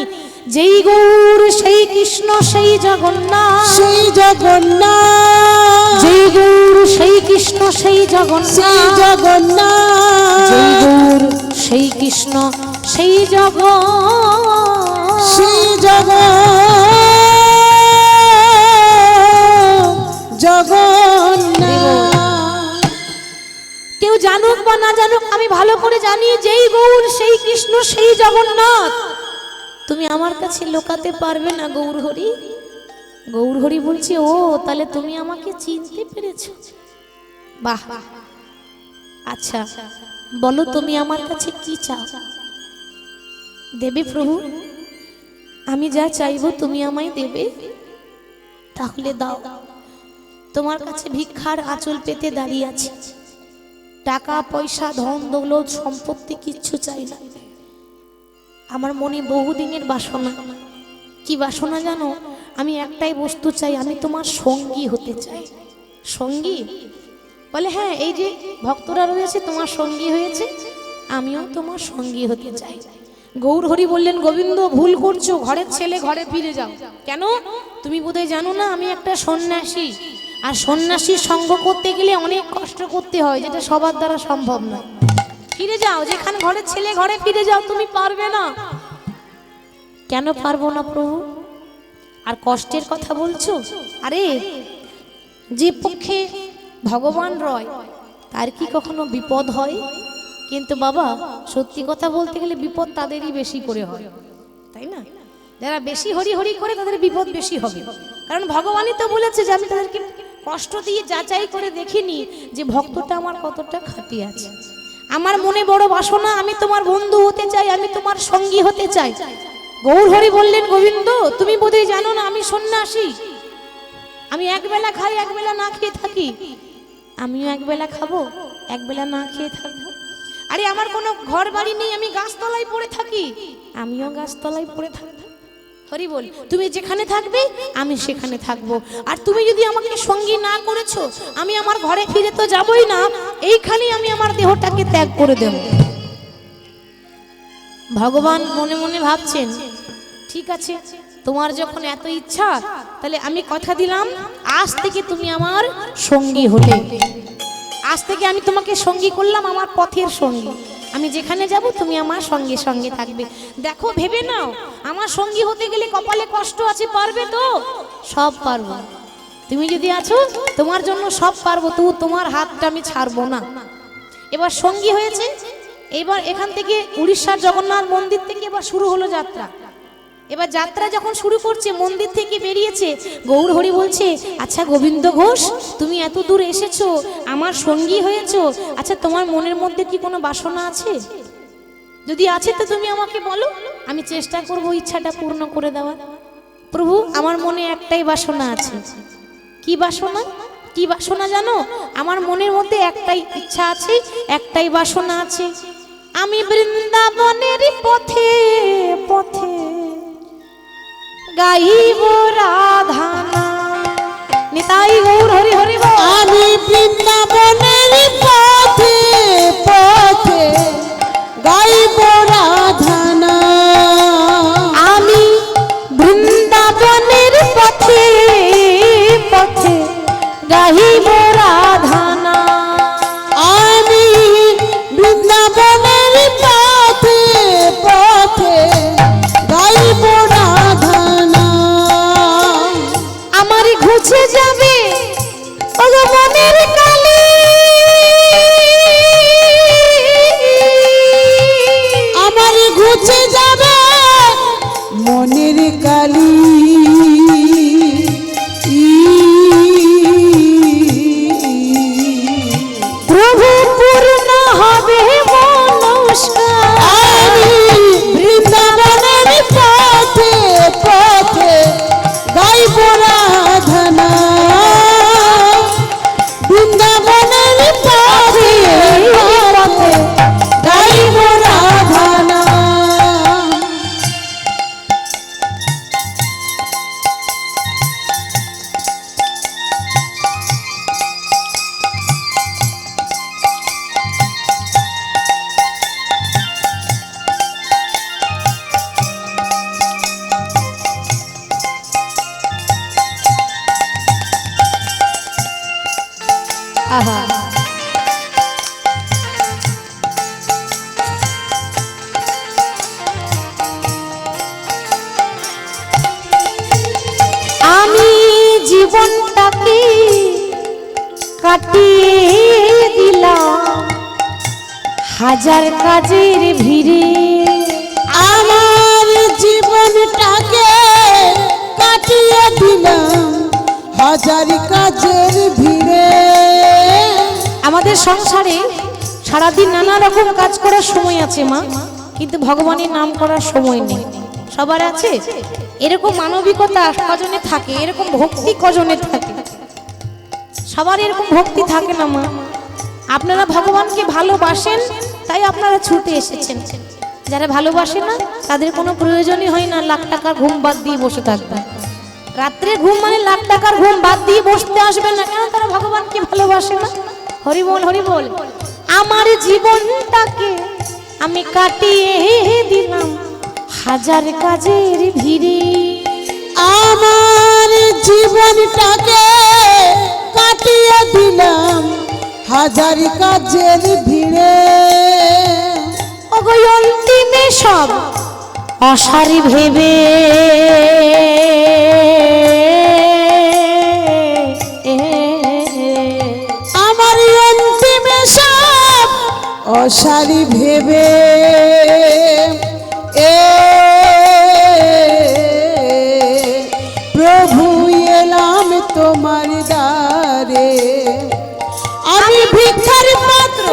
A: যেই গৌর সেই কৃষ্ণ সেই জগন্নাথ,
B: সেই জগন্নাথ,
A: যেই গৌর সেই কৃষ্ণ সেই
B: সেই
A: জগন্নাথ,
B: জগন্নাথ,
A: যেই গৌর সেই কৃষ্ণ সেই
B: সেই জগন্নাথ।
A: কেউ জানুক বা না জানুক, আমি ভালো করে জানি যেই গৌর সেই কৃষ্ণ সেই জগন্নাথ। তুমি আমার কাছে লুকাতে পারবে না গৌর হরি। গৌর হরি বলছে, ও তাহলে তুমি আমাকে চিনতে পেরেছো? বাহ, আচ্ছা বলো তুমি আমার কাছে কি চাও? দেবে প্রভু? আমি যা চাইবো তুমি আমায় দেবে? তাহলে দাও। তোমার কাছে ভিক্ষার আঁচল পেতে দাঁড়িয়ে আছি, টাকা পয়সা ধন দৌলত সম্পত্তি কিচ্ছু চাই না। আমার মনে বহুদিনের বাসনা। কি বাসনা জানো? আমি একটাই বস্তু চাই, আমি তোমার সঙ্গী হতে চাই। সঙ্গী? বলে হ্যাঁ, এই যে ভক্তরা রয়েছে তোমার সঙ্গী হয়েছে, আমিও তোমার সঙ্গী হতে চাই। গৌর হরি বললেন, গোবিন্দ ভুল করছো, ঘরের ছেলে ঘরে ফিরে যাও। কেন? তুমি বোধহয় জানো না আমি একটা সন্ন্যাসী, আর সন্ন্যাসীর সঙ্গ করতে গেলে অনেক কষ্ট করতে হয়, যেটা সবার দ্বারা সম্ভব নয়। ফিরে যাও, যেখানে ঘরের ছেলে ঘরে ফিরে যাও, তুমি পারবে না। কেন পারবো না প্রভু? আর কষ্টের কথা বলছো? আরে যে পক্ষে ভগবান রয় তার কি কখনো বিপদ হয়? কিন্তু বাবা, সত্যি কথা বলতে গেলে বিপদ তাদেরই বেশি করে হয়, তাই না? যারা বেশি হরি হরি করে তাদের বিপদ বেশি হবে। কারণ ভগবানই তো বলেছে যে আমি তাদেরকে কষ্ট দিয়ে যাচাই করে দেখিনি যে ভক্তটা আমার কতটা খাঁটি আছে। আমার মনে বড় বাসনা, আমি তোমার বন্ধু হতে চাই, আমি তোমার সঙ্গী হতে চাই। গৌর হরি বললেন, গোবিন্দ তুমি বোধহয় জানো না আমি সন্ন্যাসী, আমি একবেলা খাই একবেলা না খেয়ে থাকি। আমিও একবেলা খাবো একবেলা না খেয়ে থাকবো। আরে আমার কোনো ঘর বাড়ি নেই, আমি গাছতলায় পড়ে থাকি, আমিও গাছতলায় পড়ে থাকবো। হরি বল, তুমি যেখানে থাকবে আমি সেখানে থাকবো। আর তুমি যদি আমাকে সঙ্গী না করেছো, আমি আমার ঘরে ফিরে তো যাবই না, এইখানেই আমি আমার দেহটাকে ত্যাগ করে দেব। ভগবান মনে মনে ভাবছেন, ঠিক আছে, তোমার যখন এত ইচ্ছা, তাহলে আমি কথা দিলাম আজ থেকে তুমি আমার সঙ্গী হলে। আজ থেকে আমি তোমাকে সঙ্গী করলাম, আমার পথের সঙ্গী। আমি যেখানে যাব তুমি আমার সঙ্গে সঙ্গে থাকবে। দেখো, ভেবে নাও, আমার সঙ্গী হতে গেলে কপালে কষ্ট আছে, পারবে তো? সব পারবো। তুমি যদি আছো, তোমার জন্য সব পারবো, তো তোমার হাতটা আমি ছাড়বো না। এবার সঙ্গী হয়েছে, এবার এখান থেকে উড়িষ্যার জগন্নাথ মন্দির থেকে এবার শুরু হলো যাত্রা। এবার যাত্রা যখন শুরু করছে, মন্দির থেকে বেরিয়েছে, গৌর হরি বলছে, আচ্ছা গোবিন্দ ঘোষ, তুমি এত দূর এসেছো, আমার সঙ্গী হয়েছো, আচ্ছা তোমার মনের মধ্যে কি কোনো বাসনা আছে? যদি আছে তো তুমি আমাকে বলো, আমি চেষ্টা করব ইচ্ছাটা পূর্ণ করে দেওয়ার। প্রভু, আমার মনে একটাই বাসনা আছে। কি বাসনা? কি বাসনা জানো? আমার মনের মধ্যে একটাই ইচ্ছা আছে, একটাই বাসনা আছে, আমি বৃন্দাবনের পথে পথে গাইব রাধা নাম। নিতাই গৌর হরি হরি বল।
B: আমি বৃন্দাবনের পথে পথে গাইব রাধা নাম।
A: আমি বৃন্দাবনের পথে পথে গাইব রাধা নাম।
B: আমি বৃন্দাবনের পথে পথে গাইব রাধা নাম।
A: আমার ঘুচে যাবে ওগো মনের কালি,
B: আমার ঘুচে যাবে মনের কালি।
A: প্রভু পূর্ণ হবে মনস্কার।
B: আমি বৃন্দাবনের পথে পথে গাইব রাধা নাম। বৃন্দাবনের পথে পথে গাইব রাধা নাম।
A: আহা, আমি জীবনটাকে কাটিয়ে দিলাম হাজার কাজের ভিড়ে।
B: আমার জীবনটাকে কাটিয়ে দিলাম হাজার কাজের ভিড়ে।
A: আমাদের সংসারে সারাদিন নানা রকম কাজ করার সময় আছে মা, কিন্তু ভগবানের নাম করার সময় নেই। সবার আছে এরকম মানবিকতা? কজনে থাকে এরকম ভক্তি? কজনে থাকে? সবার এরকম ভক্তি থাকে না মা। আপনারা ভগবানকে ভালোবাসেন তাই আপনারা ছুটে এসেছেন। যারা ভালোবাসে না তাদের কোনো প্রয়োজনই হয় না লাখ টাকার ঘুম বাদ দিয়ে বসে থাকবে। রাত্রে ঘুম মানে লাখ টাকার ঘুম বাদ দিয়ে বসতে আসবে না কেন? তারা ভগবানকে ভালোবাসে না। হরি বল, হরি বল। আমার জীবনটাকে আমি কাটিয়ে দিলাম হাজার কাজের ভিড়ে।
B: আমার জীবনটাকে কাটিয়ে দিলাম হাজার কাজের ভিড়ে।
A: ওগো অন্তিমে সব অসারি ভেবে
B: আমার অন্তিমে সব অসারি ভেবে প্রভু এলাম তোমার দ্বারে। আমি ভিক্ষার পাত্র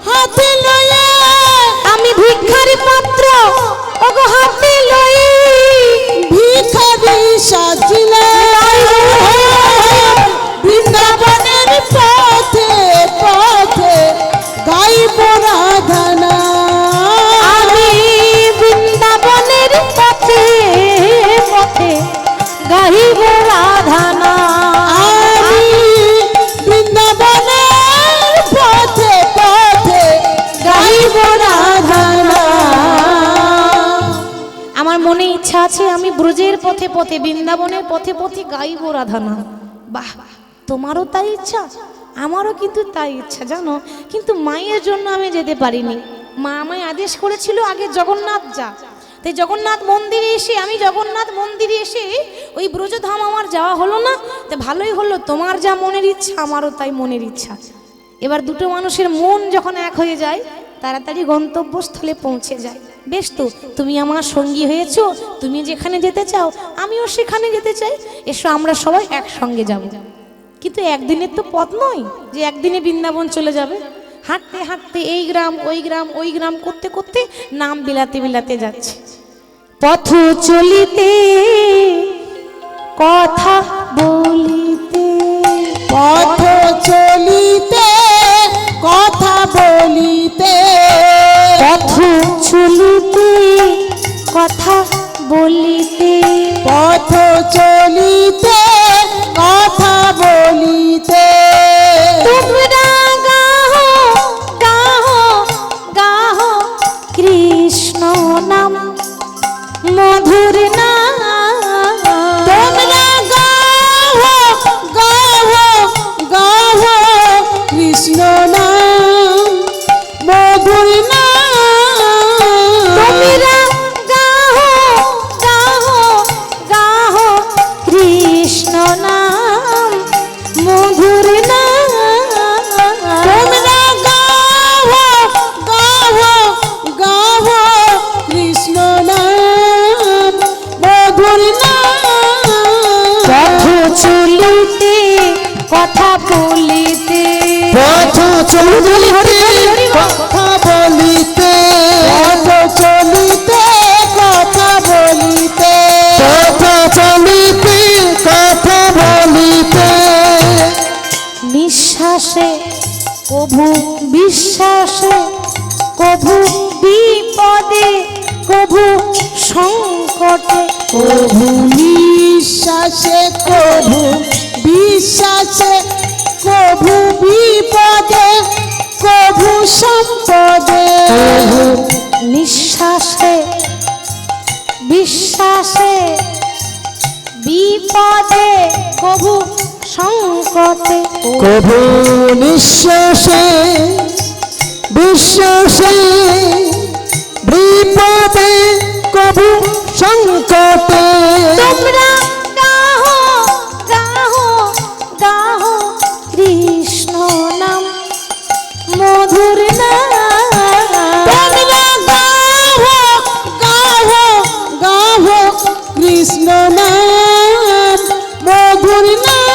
B: হাতে লয়ে,
A: আমি ভিক্ষারি পাত্র ওগো হাতে লই,
B: ভিখারি সাজিলাম বৃন্দাবনের পথে পথে গাইব রাধা নাম।
A: আমি বৃন্দাবনের পথে পথে গাইব রাধা নাম।
B: আমি বৃন্দাবনের পথে পথে গাইব রাধা নাম।
A: আমার মনে ইচ্ছা আছে আমি ব্রজের পথে পথে বৃন্দাবনের পথে পথে গাইব রাধা নাম। বাহ, তোমারও তাই ইচ্ছা, আমারও কিন্তু তাই ইচ্ছা জানো, কিন্তু মায়ের জন্য আমি যেতে পারিনি। মা আমায় আদেশ করেছিল আগে জগন্নাথ যা, তাই জগন্নাথ মন্দিরে এসে আমি জগন্নাথ মন্দিরে এসে ওই ব্রজধাম আমার যাওয়া হলো না। তো ভালোই হলো, তোমার যা মনের ইচ্ছা আমারও তাই মনের ইচ্ছা। এবার দুটো মানুষের মন যখন এক হয়ে যায় তাড়াতাড়ি গন্তব্যস্থলে পৌঁছে যায়। বেশ তো, তুমি আমার সঙ্গী হয়েছো, তুমি যেখানে যেতে চাও আমিও সেখানে যেতে চাই, এসো আমরা সবাই একসঙ্গে যাব। কিন্তু একদিনের তো পথ নয় যে একদিনে বৃন্দাবন চলে যাবে। হাঁটতে হাঁটতে এই গ্রাম ওই গ্রাম ওই গ্রাম করতে করতে নাম বিলাতে বিলাতে যাচ্ছে। পথ চলিতে কথা বলিতে,
B: পথ চলিতে কথা বলিতে,
A: পথ চলিতে কথা বলিতে,
B: পথ চলিতে কথা বলিতে,
A: তোমরা গাহো গাহো গাহো কৃষ্ণ নাম মধুর নাম,
B: তোমরা গাহো গাহো গাহো কৃষ্ণ নাম মধুর নাম,
A: তোমরা গাহো গাহো গাহো কৃষ্ণ নাম মধুর নাম,
B: তোমরা গাহো গাহো গাহো কৃষ্ণ নাম মধুর নাম,
A: পথ চলিতে কথা বলিতে,
C: পথ চলিতে কথা বলিতে,
B: পথ চলিতে কথা বলিতে,
C: পথ চলিতে কথা বলিতে,
A: নিঃশ্বাসে কভু বিশ্বাসে, কভু বিপদে, কভু সংকটে,
B: কভু নিঃশ্বাসে কভু বিশ্বাসে, কভু বিপদে কভু সম্পদে,
A: নিঃশ্বাসে বিশ্বাসে বিপদে, কভু সংকটে,
C: কভু নিঃশ্বাসে বিশ্বাসে, বিপদে কভু সংকটে,
A: তোমরা গাহো গাহো গাহো কৃষ্ণ নাম মধুর নাম,
B: তোমরা গাহো গাহো গাহো কৃষ্ণ নাম মধুর নাম,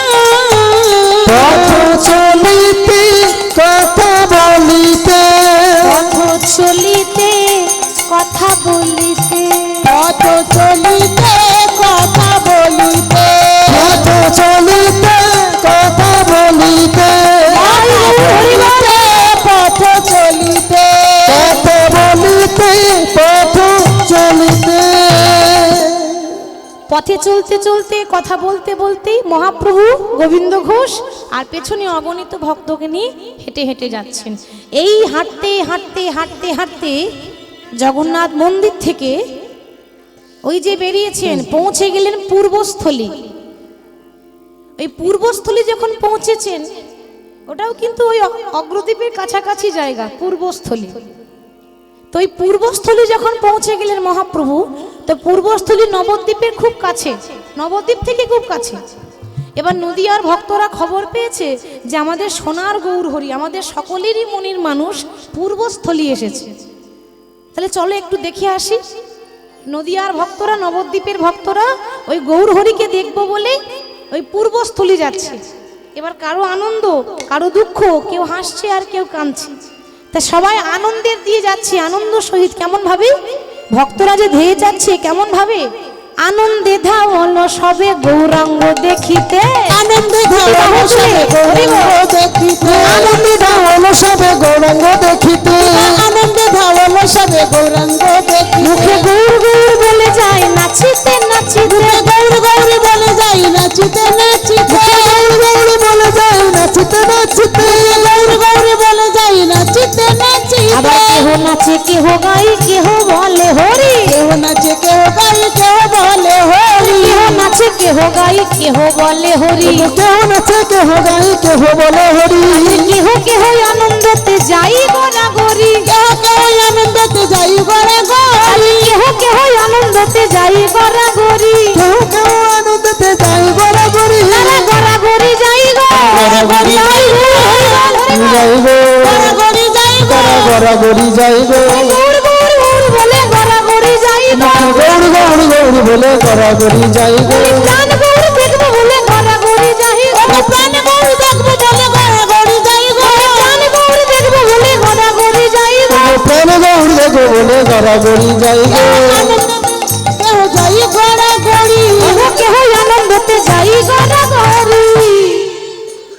C: পথ চলিতে কথা বলিতে,
A: পথ চলিতে কথা বলিতে,
B: পথ চলিতে কথা বলিতে,
C: পথ চলিতে কথা বলিতে,
B: পথ চলিতে,
C: পথ বলিতে পথ চলিতে।
A: পথে চলতে চলতে কথা বলতে বলতেই মহাপ্রভু গোবিন্দ ঘোষ আর পেছনে অগণিত ভক্তকে নিয়ে হেঁটে হেঁটে যাচ্ছেন। এই হাঁটতে হাঁটতে হাঁটতে হাঁটতে জগন্নাথ মন্দির থেকে ওই যে বেরিয়েছেন, পৌঁছে গেলেন পূর্বস্থলী। ওই পূর্বস্থলী যখন পৌঁছেছেন, ওটাও কিন্তু ওই অগ্রদ্বীপের কাছাকাছি জায়গা, পূর্বস্থলী। তো ওই পূর্বস্থলী যখন পৌঁছে গেলেন মহাপ্রভু, তো পূর্বস্থলী নবদ্বীপের খুব কাছে, নবদ্বীপ থেকে খুব কাছে। এবার নদিয়ার ভক্তরা খবর পেয়েছে যে আমাদের সোনার গৌরহরি, আমাদের সকলেরই মনের মানুষ পূর্বস্থলী এসেছে। তাহলে চলো একটু দেখে আসি। নদিয়ার ভক্তরা, নবদ্বীপের ভক্তরা ওই গৌরহরিকে দেখবো বলে ওই পূর্বস্থলী যাচ্ছে। এবার কারো আনন্দ, কারো দুঃখ, কেউ হাসছে আর কেউ কাঁদছে। তা সবাই আনন্দের দিয়ে যাচ্ছে, আনন্দ সহিত। কেমন ভাবে ভক্তরা যে ধেয়ে যাচ্ছে, কেমন ভাবে আনন্দে ধাওল সবে গৌরাঙ্গ দেখিতে,
B: আনন্দে ধাওল সবে গৌরাঙ্গ দেখিতে,
C: আনন্দে ধাওল সবে গৌরাঙ্গ দেখিতে,
B: আনন্দে ধাওল সবে গৌরাঙ্গ দেখিতে,
A: মুখে গৌর গৌর বলে যায় নাচিতে নাচিতে,
B: গৌর গৌর বলে যাই নাচিতে নাচিতে,
C: গৌর গৌর বলে যায় নাচিতে নাচিতে,
B: গৌর গৌর বলে যাই নাচিতে নাচিতে,
A: আবার কেহ নাচে কেহ গাই কেহ বলে হরি,
B: কেউ নাচে কেউ গাই কেউ বলে হরি,
A: কেহ নাচে কেহ গাই কেহ বলে হরি,
C: কেহ নাচে কেহ গাই কেহ বলে হরি,
A: কেহ কেহ আনন্দতে যাই গড়াগড়ি,
B: কেউ কেউ আনন্দতে যাই গড়া গড়ি,
A: কেহ কেহ আনন্দতে যাই গড়াগড়ি,
C: কেহ কেহ আনন্দতে যাই গড়াগড়ি,
A: তারা গড়াগড়ি যাই
C: গড়াগড়ি যাই গো,
B: গড়া গড়ি যাই গো,
C: গড়াগড়ি যাই গো,
A: গৌর গৌর গৌর বলে গড়াগড়ি গো
C: গৌর গৌর গৌর বলে গড়াগড়ি যাই গো
A: প্রাণ গৌর দেখবো বলে গড়াগড়ি যাই গো
B: প্রাণ গৌর দেখবো বলে গড়াগড়ি যাই গো
A: প্রাণ গৌর দেখবো বলে গড়াগড়ি যাই গো
C: প্রাণ গৌর দেখো বলে গড়াগড়ি যাই গো
B: কেহ যাই গড়াগড়ি
A: কেহ আনন্দতে যাই গড়াগড়ি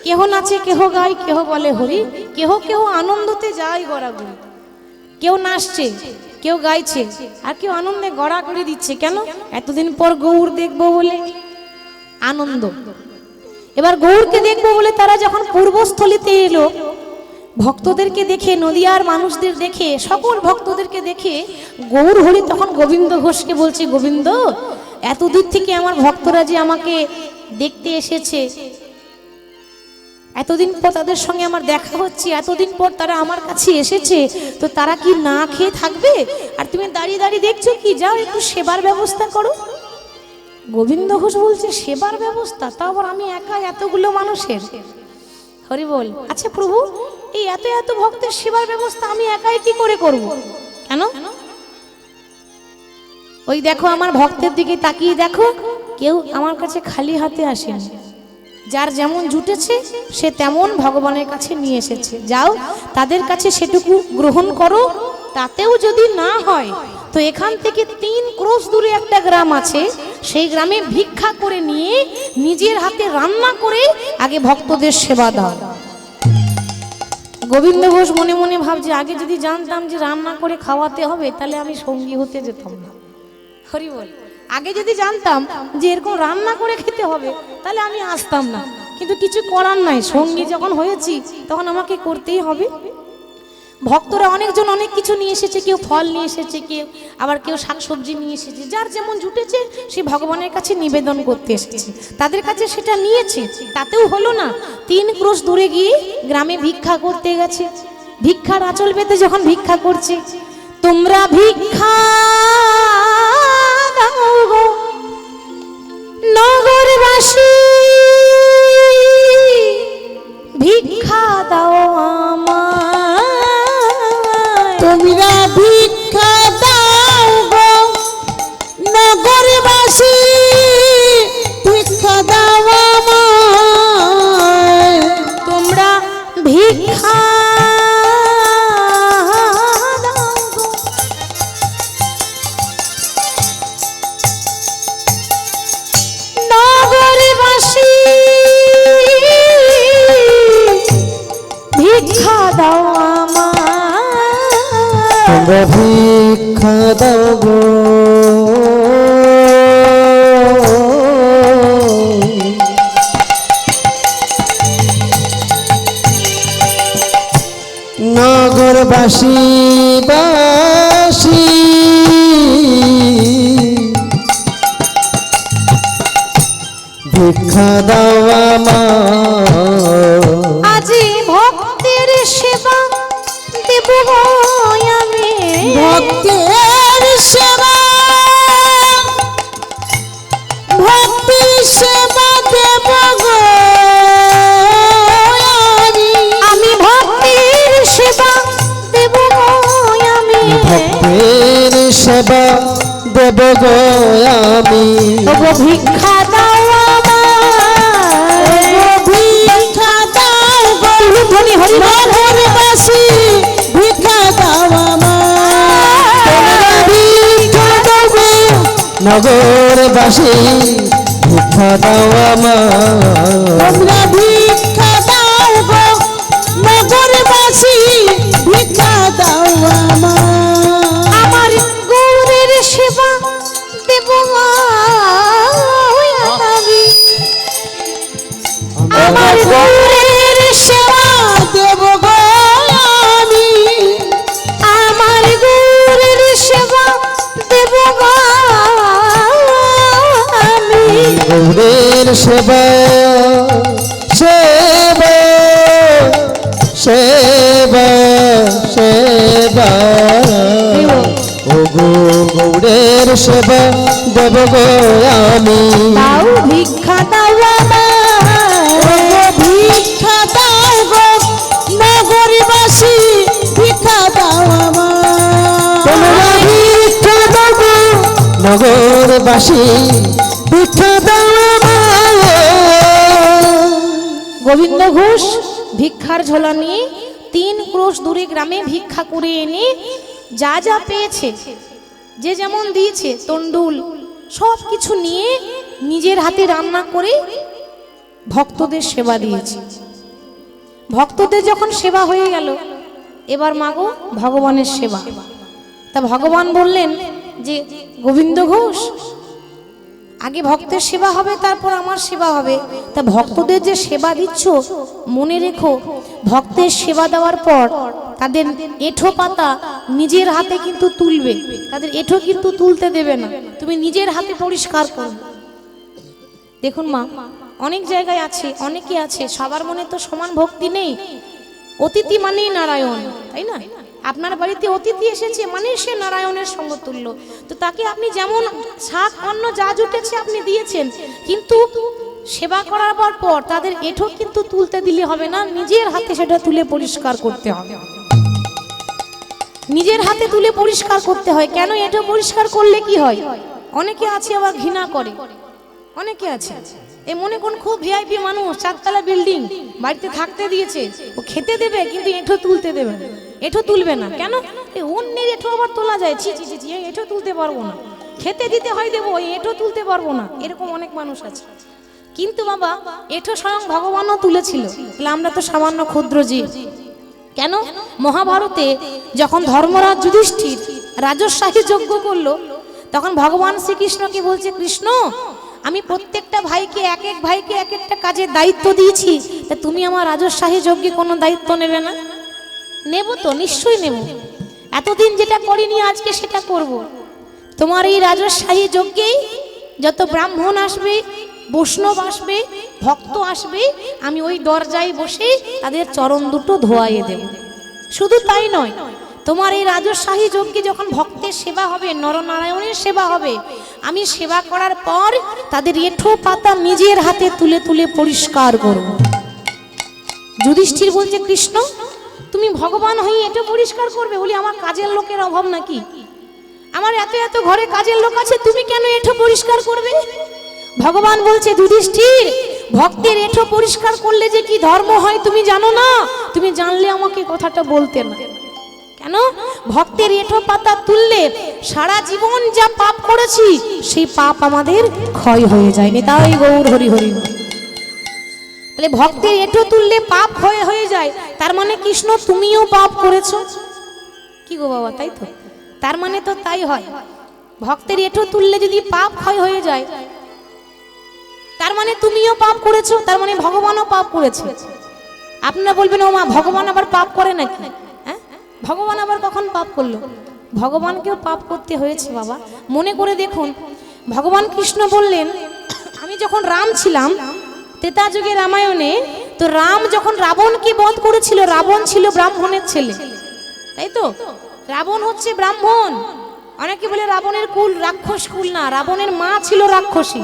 A: কেহ নাচে কেহ গায় কেহ বলে হরি কেহ কেহ আনন্দতে যায় গড়াগড়ি কেউ নাচছে কেউ গাইছে আর কেউ আনন্দে গড়াগড়ি দিচ্ছে কেন এতদিন পর গৌর দেখবো বলে আনন্দ এবার গৌরকে দেখবো বলে তারা যখন পূর্বস্থলিতে এলো ভক্তদেরকে দেখে নদিয়ার মানুষদের দেখে সকল ভক্তদেরকে দেখে গৌর হরি তখন গোবিন্দ ঘোষকে বলছে গোবিন্দ এত দূর থেকে আমার ভক্তরা যে আমাকে দেখতে এসেছে এতদিন পর তাদের সঙ্গে আমার দেখা হচ্ছে এতদিন পর তারা আমার কাছে এসেছে তো তারা কি না খেয়ে থাকবে আর তুমি দাঁড়িয়ে দাঁড়িয়ে দেখছো কি যাও একটু সেবার ব্যবস্থা করো গোবিন্দ ঘোষ বলছে সেবার ব্যবস্থা তাও আবার আমি একা এতগুলো মানুষের হরি বল আচ্ছা প্রভু এই এত এত ভক্তের সেবার ব্যবস্থা আমি একাই কি করে করব কেন ওই দেখো আমার ভক্তের দিকে তাকিয়ে দেখো কেউ আমার কাছে খালি হাতে আসেনি যার যেমন জুটেছে সে তেমন ভগবানের কাছে নিয়ে এসেছে যাও তাদের কাছে সেটুকু গ্রহণ করো তাতেও যদি না হয় তো এখান থেকে 3 ক্রোশ দূরে একটা গ্রাম আছে সেই গ্রামে ভিক্ষা করে নিয়ে নিজের হাতে রান্না করে আগে ভক্তদের সেবা দাও গোবিন্দ ঘোষ মনে মনে ভাবছে আগে যদি জানতাম যে রান্না করে খাওয়াতে হবে তাহলে আমি সঙ্গী হতে যেতাম না হরি বল আগে যদি জানতাম যে এরকম রান্না করে খেতে হবে তাহলে আমি আসতাম না কিন্তু কিছু করার নাই সঙ্গী যখন হয়েছি তখন আমাকে করতেই হবে ভক্তরা অনেকজন অনেক কিছু নিয়ে এসেছে কেউ ফল নিয়ে এসেছে কেউ আবার কেউ শাকসবজি নিয়ে এসেছে যার যেমন জুটেছে সে ভগবানের কাছে নিবেদন করতে এসেছে তাদের কাছে সেটা নিয়েছে তাতেও হলো না 3 ক্রোশ দূরে গিয়ে গ্রামে ভিক্ষা করতে গেছে ভিক্ষার আঁচল পেতে যখন ভিক্ষা করছে তোমরা ভিক্ষা দাও গো নগরবাসী ভিক্ষা দাও আমায়
B: তোমরা ভিক্ষা দাও গো নগরবাসী ভিক্ষা দাও আমায়
A: তোমরা ভিক্ষা দাও গো নগরবাসী ভিক্ষা দাও আমায়
C: তোমরা ভিক্ষা দাও গো নগরবাসী বাসী ভিক্ষা দাও আমার
A: আজি ভক্তের সেবা দেব গো আমি
B: ভক্তের সেবা ভক্তির সেবা দেব গো
A: আমি ভক্তের সেবা দেব গো আমি
C: ভক্তের সেবা দেব গো আমি
A: ওগো ভিক্ষা দাও আমায়
B: ভিক্ষা দাও গো
A: ধ্বনি হরি বল
B: নগরবাসী ভিক্ষা দাও আমায়
C: ভিক্ষা দাও গো নগরবাসী ভিক্ষা দাও আমার
B: তোমরা ভিক্ষা দাও গো নগরবাসী ভিক্ষা দাও আমায়
A: আমার গৌরের সেবা দেব গো আমি আমার গৌরের সেবা
B: দেব গো আমি
A: আমার গৌরের সেবা দেব গো আমি
C: গৌরের সেবা সেবা সেবা সেবা ও গো গৌরের সেবা দেব গো আমি
A: তাও ভিক্ষা দাও আমায়
B: ভিক্ষা দাও গো নগরবাসী ভিক্ষা দাও আমায়
C: তোমরা ভিক্ষা দাও গো নগরবাসী ভিক্ষা দাও আমায়।
A: গোবিন্দ ঘোষ ভিক্ষার ঝোলা নিয়ে 3 ক্রোশ দূরে গ্রামে ভিক্ষা করে এনে যা যা পেয়েছে, যে যেমন দিয়েছে, তন্ডুল সব কিছু নিয়ে নিজের হাতে রান্না করে ভক্তদের সেবা দিয়েছে। ভক্তদের যখন সেবা হয়ে গেল, এবার মাগো ভগবানের সেবা। তা ভগবান বললেন যে গোবিন্দ ঘোষ, আগে ভক্তের সেবা হবে, তারপর আমার সেবা হবে। তা ভক্তদের যে সেবা দিচ্ছ, মনে রেখো ভক্তের সেবা দেওয়ার পর তাদের এঁঠো পাতা নিজের হাতে কিন্তু তুলবে, তাদের এঁঠো কিন্তু তুলতে দেবে না, তুমি নিজের হাতে পরিষ্কার করবে। দেখুন মা, অনেক জায়গায় আছে, অনেকে আছে, সবার মনে তো সমান ভক্তি নেই। অতিথি মানেই নারায়ণ, তাই না? আপনার বাড়িতে অতিথি এসেছে মানে সে নারায়ণের সঙ্গ তুল্য। তো তাকে আপনি যেমন শাক অন্ন যা জুটেছে আপনি দিয়েছেন, কিন্তু সেবা করার পর তাদের এঁঠো কিন্তু তুলতে দিলে হবে না, নিজের হাতে সেটা তুলে পরিষ্কার করতে হবে। নিজের হাতে তুলে পরিষ্কার করতে হয়। কেন? এঁঠো পরিষ্কার করলে কি হয়? অনেকে আছে আবার ঘৃণা করে, অনেকে আছে এই মনে কোন খুব ভিআইপি মানুষ, 4 তলা বিল্ডিং, বাড়িতে থাকতে দিয়েছে, ও খেতে দেবে কিন্তু এঁঠো তুলতে দেবে না, এঁঠো তুলবে না। কেন? এই অন্যের এঁঠো আবার তোলা যায়, ছি ছি ছি, এঁঠো তুলতে পারবো না, খেতে দিতে হয় দেবো, এঁঠো তুলতে পারবো না, এরকম অনেক মানুষ আছে। কিন্তু বাবা, এঁঠো স্বয়ং ভগবানও তুলেছিল, তাহলে আমরা তো সামান্য ক্ষুদ্র জীব। কেন? মহাভারতে যখন ধর্মরাজ যুধিষ্ঠির রাজস্বাহী যজ্ঞ করলো, তখন ভগবান শ্রীকৃষ্ণকে বলছে, কৃষ্ণ আমি প্রত্যেকটা ভাইকে এক একটা কাজের দায়িত্ব দিয়েছি, তা তুমি আমার রাজস্বাহী যজ্ঞে কোনো দায়িত্ব নেবে না? নেব তো, নিশ্চয়ই নেব। এতদিন যেটা করিনি আজকে সেটা করব। তোমার এই রাজস্বাহী যজ্ঞেই যত ব্রাহ্মণ আসবে, বৈষ্ণব আসবে, ভক্ত আসবে, আমি ওই দরজায় বসে তাদের চরণ দুটো ধোয়াইয়ে দেব। শুধু তাই নয়, তোমার এই রাজস্বাহী যজ্ঞে যখন ভক্তের সেবা হবে, নরনারায়ণের সেবা হবে, আমি সেবা করার পর তাদের এঁঠো পাতা নিজের হাতে তুলে তুলে পরিষ্কার করব। যুধিষ্ঠির বলছে, কৃষ্ণ তুমি ভগবান হয়ে এঁঠো পরিষ্কার করবে? বলি আমার কাজের লোকের অভাব নাকি? আমার এত এত ঘরে কাজের লোক আছে, তুমি কেন এঁঠো পরিষ্কার করবে? ভগবান বলছে, যুধিষ্ঠির ভক্তের এঁঠো পরিষ্কার করলে যে কি ধর্ম হয় তুমি জানো না? তুমি জানলে আমাকে কথাটা বলতে না। কেন? ভক্তের এঁঠো পাতা তুললে সারা জীবন যা পাপ করেছি সেই পাপ আমাদের ক্ষয় হয়ে যায়। তাই গৌর হরি হরি। তাহলে ভক্তের এঁঠো তুললে পাপ ক্ষয় হয়ে যায়, তার মানে কৃষ্ণ তুমিও পাপ করেছো। কি গো বাবা, তাই তো? তার মানে তো তাই হয়, ভক্তের এঁঠো তুললে যদি পাপ ক্ষয় হয়ে যায়, তার মানে তুমিও পাপ করেছো, তার মানে ভগবানও পাপ করেছে। আপনারা বলবেন, ও মা ভগবান আবার পাপ করে নাকি? হ্যাঁ, ভগবান আবার কখন পাপ করলো? ভগবানকেও পাপ করতে হয়েছে বাবা। মনে করে দেখুন, ভগবান কৃষ্ণ বললেন, আমি যখন রাম ছিলাম ত্রেতা যুগে রামায়ণে, তো রাম যখন রাবণকে বধ করেছিল, রাবণ ছিল ব্রাহ্মণের ছেলে, তাই তো? রাবণ হচ্ছে ব্রাহ্মণ। অনেকে বলে রাবণের কুল রাক্ষস কুল, না, রাবণের মা ছিল রাক্ষসী,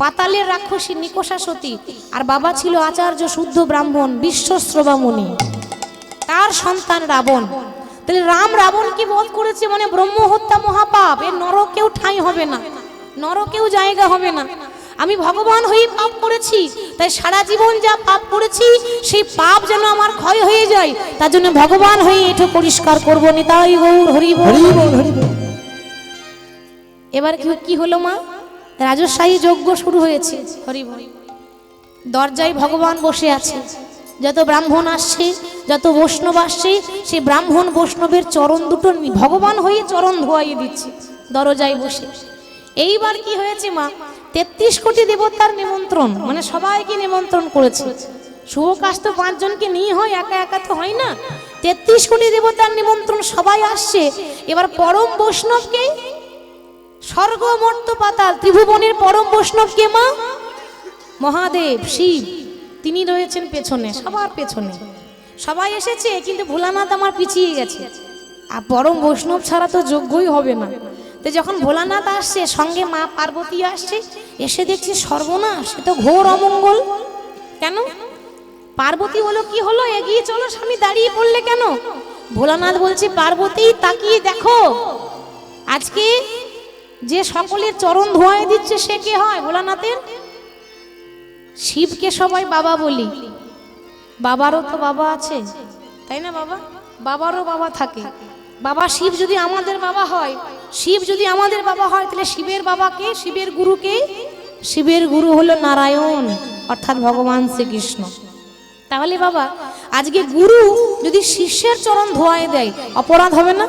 A: পাতালের রাক্ষসী নিকষা সতী, আর বাবা ছিল আচার্য শুদ্ধ ব্রাহ্মণ বিশ্বশ্রবা মুনি, তার সন্তান রাবণ। তাহলে রাম রাবণকে বধ করেছে মানে ব্রহ্ম হত্যা মহাপাপ, এর নরকেও ঠাঁই হবে না, নরকেও জায়গা হবে না। আমি ভগবান হয়ে পাপ করেছি, তাই সারা জীবন যা পাপ করেছি সেই পাপ যেন আমার ক্ষয় হয়ে যায়, তার জন্য ভগবান হয়ে এঁঠো পরিষ্কার করবো। নিতাই গৌর হরি বল। এবার কি হলো মা? রাজস্বাহী যজ্ঞ শুরু হয়েছে। হরি বল। দরজায় ভগবান বসে আছে, যত ব্রাহ্মণ আসছে, যত বৈষ্ণব আসছে, সেই ব্রাহ্মণ বৈষ্ণবের চরণ দুটো ভগবান হয়ে চরণ ধোয়াইয়ে দিচ্ছে দরজায় বসে। এইবার কি হয়েছে মা? 33 কোটি দেবতার নিমন্ত্রণ, মানে সবাইকে নিমন্ত্রণ করেছে। শুভ কাজ তো 5 জনকে নিয়ে হয়, একা একা তো হয় না। 33 কোটি দেবতার নিমন্ত্রণ, সবাই আসছে। এবার পরম বৈষ্ণবকে, স্বর্গ মর্ত পাতাল ত্রিভুবনের পরম বৈষ্ণবকে মা মহাদেব শিব, তিনি রয়েছেন পেছনে, সবার পেছনে। সবাই এসেছে, কিন্তু ভোলানাথ আমার পিছিয়ে গেছে, আর পরম বৈষ্ণব ছাড়া তো যোগ্যই হবে না। তো যখন ভোলানাথ আসছে, সঙ্গে মা পার্বতী আসছে, এসে দেখছে সর্বনাশ, সে তো ঘোর অমঙ্গল। কেন? পার্বতী বলো, কি হলো, এগিয়ে চলো, স্বামী দাঁড়িয়ে পড়লে কেন? ভোলানাথ বলছে, পার্বতী তাকিয়ে দেখো, আজকে যে সকলের চরণ ধোয়ায় দিচ্ছে সে কে হয় ভোলানাথের? শিবকে সবাই বাবা বলি, বাবারও তো বাবা আছে, তাই না? বাবা, বাবারও বাবা থাকে। বাবা শিব যদি আমাদের বাবা হয়, শিব যদি আমাদের বাবা হয়, তাহলে শিবের বাবাকে, শিবের গুরুকে, শিবের গুরু হলো নারায়ণ অর্থাৎ ভগবান শ্রীকৃষ্ণ। তাহলে বাবা আজকে গুরু যদি শিষ্যের চরণ ধোয়ায় দেয় অপরাধ হবে না?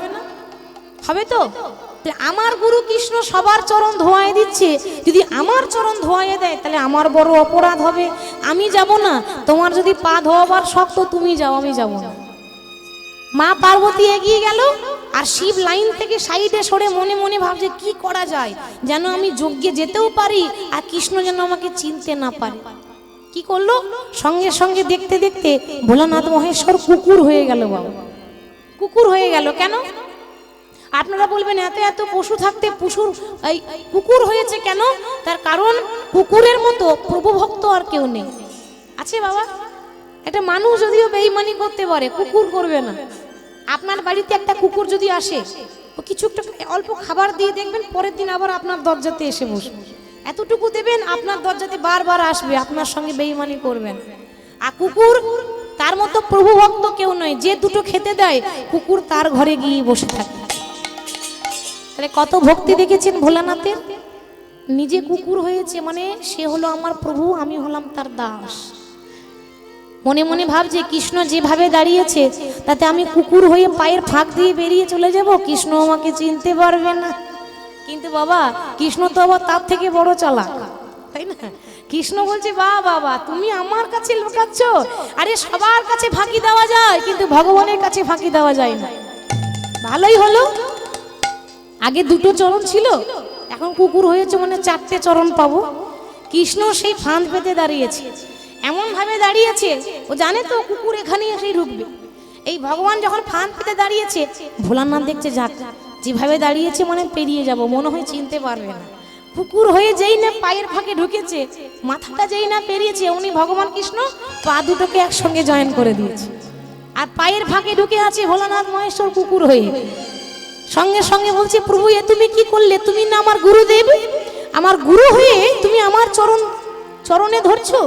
A: হবে তো। আমার গুরু কৃষ্ণ সবার চরণ ধোয়ায় দিচ্ছে, যদি আমার চরণ ধোয়ায় দেয় তাহলে আমার বড় অপরাধ হবে। আমি যাব না, তোমার যদি পা ধোয়াবার শক্ত তুমি যাও, আমি যাব না। মা পার্বতী এগিয়ে গেল আর শিব লাইন থেকে সাইডে সরে মনে মনে ভাবছে কি করা যায় যেন আমি যজ্ঞে যেতেও পারি আর কৃষ্ণ যেন আমাকে চিনতে না পারে। কি করলো? সঙ্গে সঙ্গে দেখতে দেখতে ভোলানাথ মহেশ্বর কুকুর হয়ে গেল। বাবা কুকুর হয়ে গেল কেন? আপনারা বলবেন এত এত পশু থাকতে পশুর এই কুকুর হয়েছে কেন? তার কারণ কুকুরের মতো প্রভুভক্ত আর কেউ নেই। আছে বাবা? একটা মানুষ যদিও বেঈমানি করতে পারে, কুকুর করবে না। আপনার বাড়িতে একটা কুকুর যদি আসে, ও কিছু একটা অল্প খাবার দিয়ে দেখবেন পরের দিন আবার আপনার দরজাতে এসে বসবে। এতটুকু দেবেন, আপনার দরজাতে বারবার আসবে, আপনার সঙ্গে বেঈমানি করবেন। আর কুকুর তার মতো প্রভুভক্ত কেউ নয়, যে দুটো খেতে দেয় কুকুর তার ঘরে গিয়ে বসে থাকে। তাহলে কত ভক্তি দেখেছেন ভোলানাথের? নিজে কুকুর হয়েছে মানে সে হলো আমার প্রভু, আমি হলাম তার দাস। মনে মনে ভাবছে কৃষ্ণ যেভাবে দাঁড়িয়েছে তাতে আমি কুকুর হয়ে পায়ের ফাঁক দিয়ে বেরিয়ে চলে যাব, কৃষ্ণ আমাকে চিনতে পারবে না। কিন্তু বাবা কৃষ্ণ তো আবার তার থেকে বড় চালাক, তাই না? কৃষ্ণ বলছে বাবা তুমি আমার কাছে লুকাচ্ছ, আরে সবার কাছে ফাঁকি দেওয়া যায় কিন্তু ভগবানের কাছে ফাঁকি দেওয়া যায় না। ভালোই হলো, আগে দুটো চরণ ছিল, এখন কুকুর হয়েছে মানে চারটে চরণ পাবো। কৃষ্ণ সেই ফাঁদ পেতে দাঁড়িয়েছে, এমন ভাবে দাঁড়িয়েছে ও জানে তো কুকুর এখানে এসেই ঢুকবে। এই ভগবান যখন ফাঁদ পেতে দাঁড়িয়েছে, ভোলানাথ দেখছে যাক যেভাবে দাঁড়িয়েছে মানে পেরিয়ে যাব, মনে হয় চিনতে পারবে না। কুকুর হয়ে যেই না পায়ের ফাঁকে ঢুকেছে, মাথাটা যেই না পেরিয়েছে, উনি ভগবান কৃষ্ণ পা দুটোকে একসঙ্গে জয়েন করে দিয়েছে। আর পায়ের ফাঁকে ঢুকে আছে ভোলানাথ মহেশ্বর কুকুর হয়ে। সঙ্গে সঙ্গে বলছে প্রভু এ তুমি কি করলে? তুমি না আমার গুরুদেব, আমার গুরু হয়ে তুমি আমার চরণে ধরছো।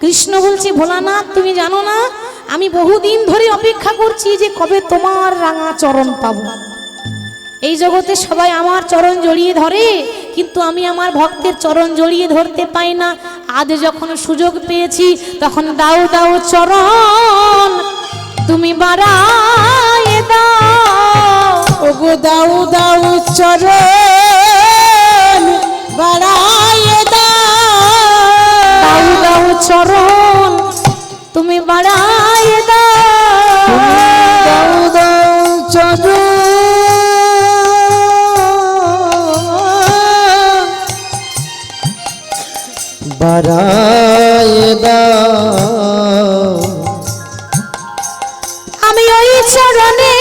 A: কৃষ্ণ বলছে ভোলানাথ তুমি জানো না আমি বহুদিন ধরে অপেক্ষা করছি যে কবে তোমার রাঙা চরণ পাবো। এই জগতে সবাই আমার চরণ জড়িয়ে ধরে কিন্তু আমি আমার ভক্তের চরণ জড়িয়ে ধরতে পাই না। আজ যখন সুযোগ পেয়েছি তখন দাও দাও চরণ তুমি বাড়ায়ে দাও,
B: ওগো দাও দাও চরণ বাড়ায়ে
A: দাও দাও চরণ তুমি বাড়ায়ে দাও,
C: দাও দাও চরণ বাড়ায়ে দাও,
A: আমি ওই চরণে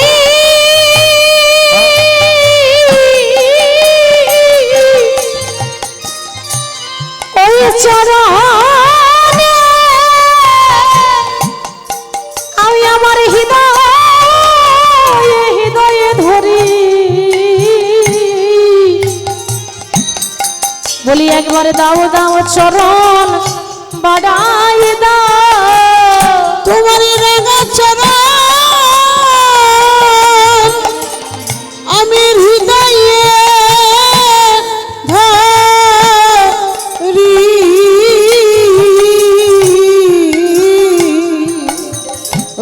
A: ওই চরণে আমি আমার হৃদয়ে ধরি বলি একবারে দাও দাও চরণ বাড়ায়ে দাও,
B: তোমার রাঙা চরণ আমি হৃদয়ে ধরি,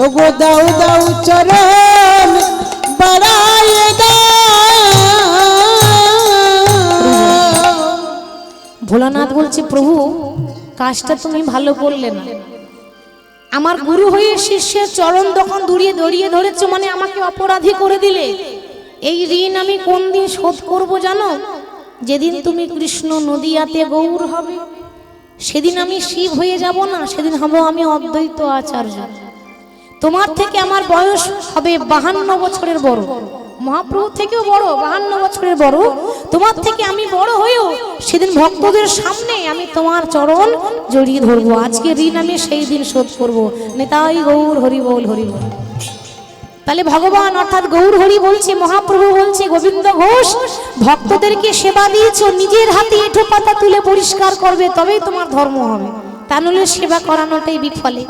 B: ওগো দাও দাও চরণ বাড়ায়ে দাও।
A: ভোলানাথ বলছে প্রভু কাজটা তুমি ভালো করলে না, আমার গুরু হয়ে শিষ্যের চরণ তখন দড়িয়ে ধরেছো মানে আমাকে অপরাধী করে দিলে। এই ঋণ আমি কোন দিন শোধ করব জানো? যেদিন তুমি কৃষ্ণ নদিয়াতে গৌর হবে সেদিন আমি শিব হয়ে যাব না, সেদিন হব আমি অদ্বৈত আচার্য। তোমার থেকে আমার বয়স হবে 52 বছরের বড়, মহাপ্রভু থেকেও বড়, 52 বছরের বড়। তোমার থেকে আমি বড় হয়েও সেদিন ভক্তদের সামনে আমি তোমার চরণ জড়িয়ে ধরবো। আজকে ঋণ আমি সেই দিন শোধ করবো। নেতাই গৌর হরি বল হরি বল। তাহলে ভগবান অর্থাৎ গৌর হরি বলছে, মহাপ্রভু বলছে, গোবিন্দ ঘোষ ভক্তদেরকে সেবা দিয়েছো, নিজের হাতে এঁঠো পাতা তুলে পরিষ্কার করবে, তবেই তোমার ধর্ম হবে, তা নইলে সেবা করানোটাই বিফলে।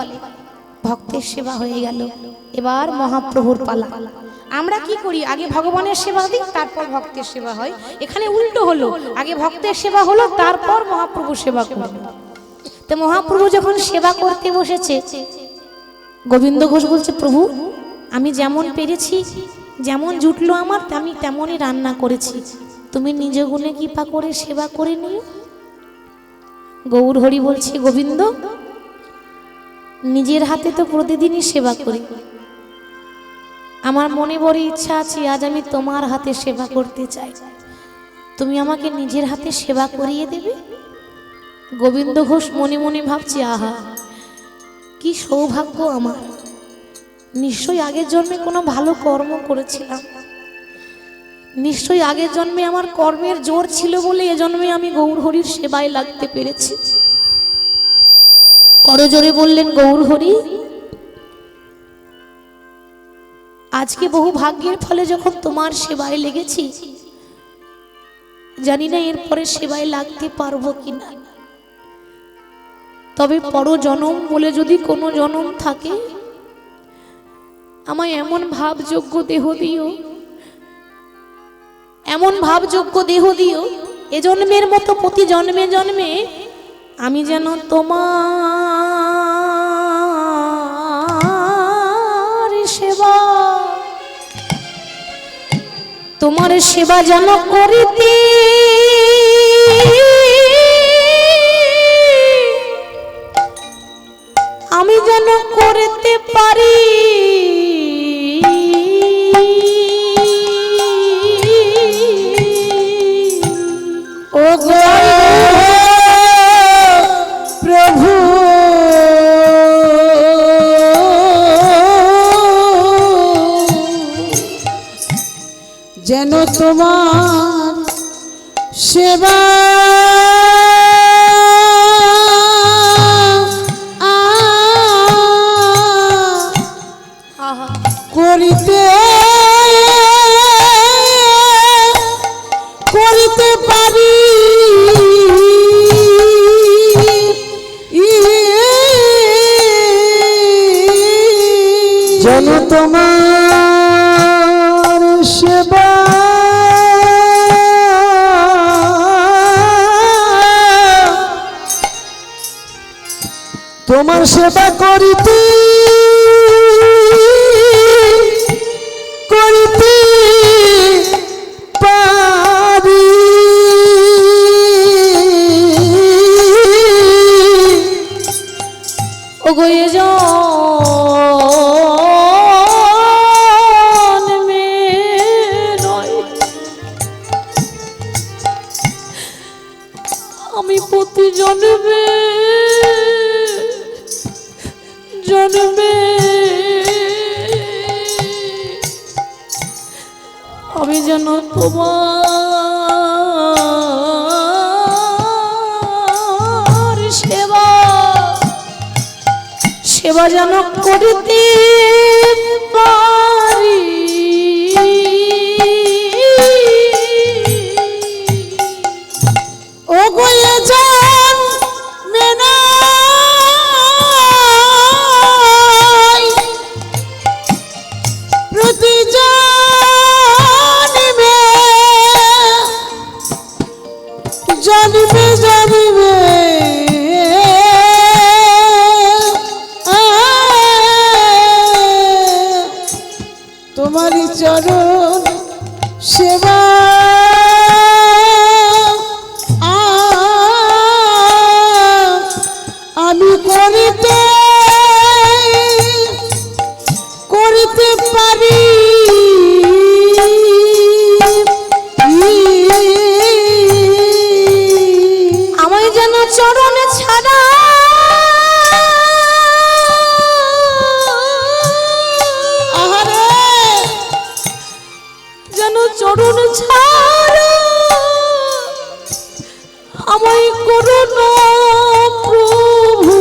A: ভক্তের সেবা হয়ে গেল, এবার মহাপ্রভুর পালা। আমরা কি করি, আগে ভগবানের সেবা দিই, তারপর ভক্তের সেবা হয়। এখানে উল্টো হলো, আগে ভক্তের সেবা হলো, তারপর মহাপ্রভু সেবা করলো। তো মহাপ্রভু যখন সেবা করতে বসেছে, গোবিন্দ ঘোষ বলছে, প্রভু আমি যেমন পেরেছি, যেমন জুটলো আমার, আমি তেমনই রান্না করেছি, তুমি নিজ গুণে কৃপা করে সেবা করে নিও। গৌর হরি বলছে, গোবিন্দ নিজের হাতে তো প্রতিদিনই সেবা করি, আমার মনে বড় ইচ্ছা আছে, আজ আমি তোমার হাতে সেবা করতে চাই, তুমি আমাকে নিজের হাতে সেবা করিয়ে দেবে। গোবিন্দ ঘোষ মনে মনে ভাবছে, আহা কি সৌভাগ্য আমার, নিশ্চয়ই আগের জন্মে কোনো ভালো কর্ম করেছিলাম, নিশ্চয়ই আগের জন্মে আমার কর্মের জোর ছিল বলে এ জন্মে আমি গৌর হরির সেবায় লাগতে পেরেছি। করজোরে বললেন, গৌর হরি আজকে বহু ভাগ্যের ফলে যখন তোমার সেবায় লেগেছি, জানি না এরপরে সেবায় লাগতে পারবো কিনা, তবে পর জনম বলে যদি কোনো জনম থাকে, আমায় এমন ভাবযোগ্য দেহ দিও, এমন ভাবযোগ্য দেহ দিও, এ জন্মের মতো প্রতি জন্মে জন্মে আমি যেন তোমার সেবা, তোমার সেবা যেন করিতে আমি যেন করতে পারি।
B: ও গো প্রভু, যেন তোমার সেবা করিতে করিতে পারি।
C: যেন তোমার সেবা তোমার সেবা করিতে করিতে পারি।
A: ও গো এ জন্মে নয়, আমি প্রতি জন্মে জন্মে আমি যেন তোমার সেবা সেবা যেন করিতে পারি।
B: ও গো এ জন্মে নয়, প্রতি জন্মে জন্মে জন্মে তোমারই চরণ সেবা আমি করিতে করিতে পারি।
A: আমায় যেন চরণ ছাড়া
B: আহারে
A: যেন চরণ ছাড়া আমায় করো না প্রভু।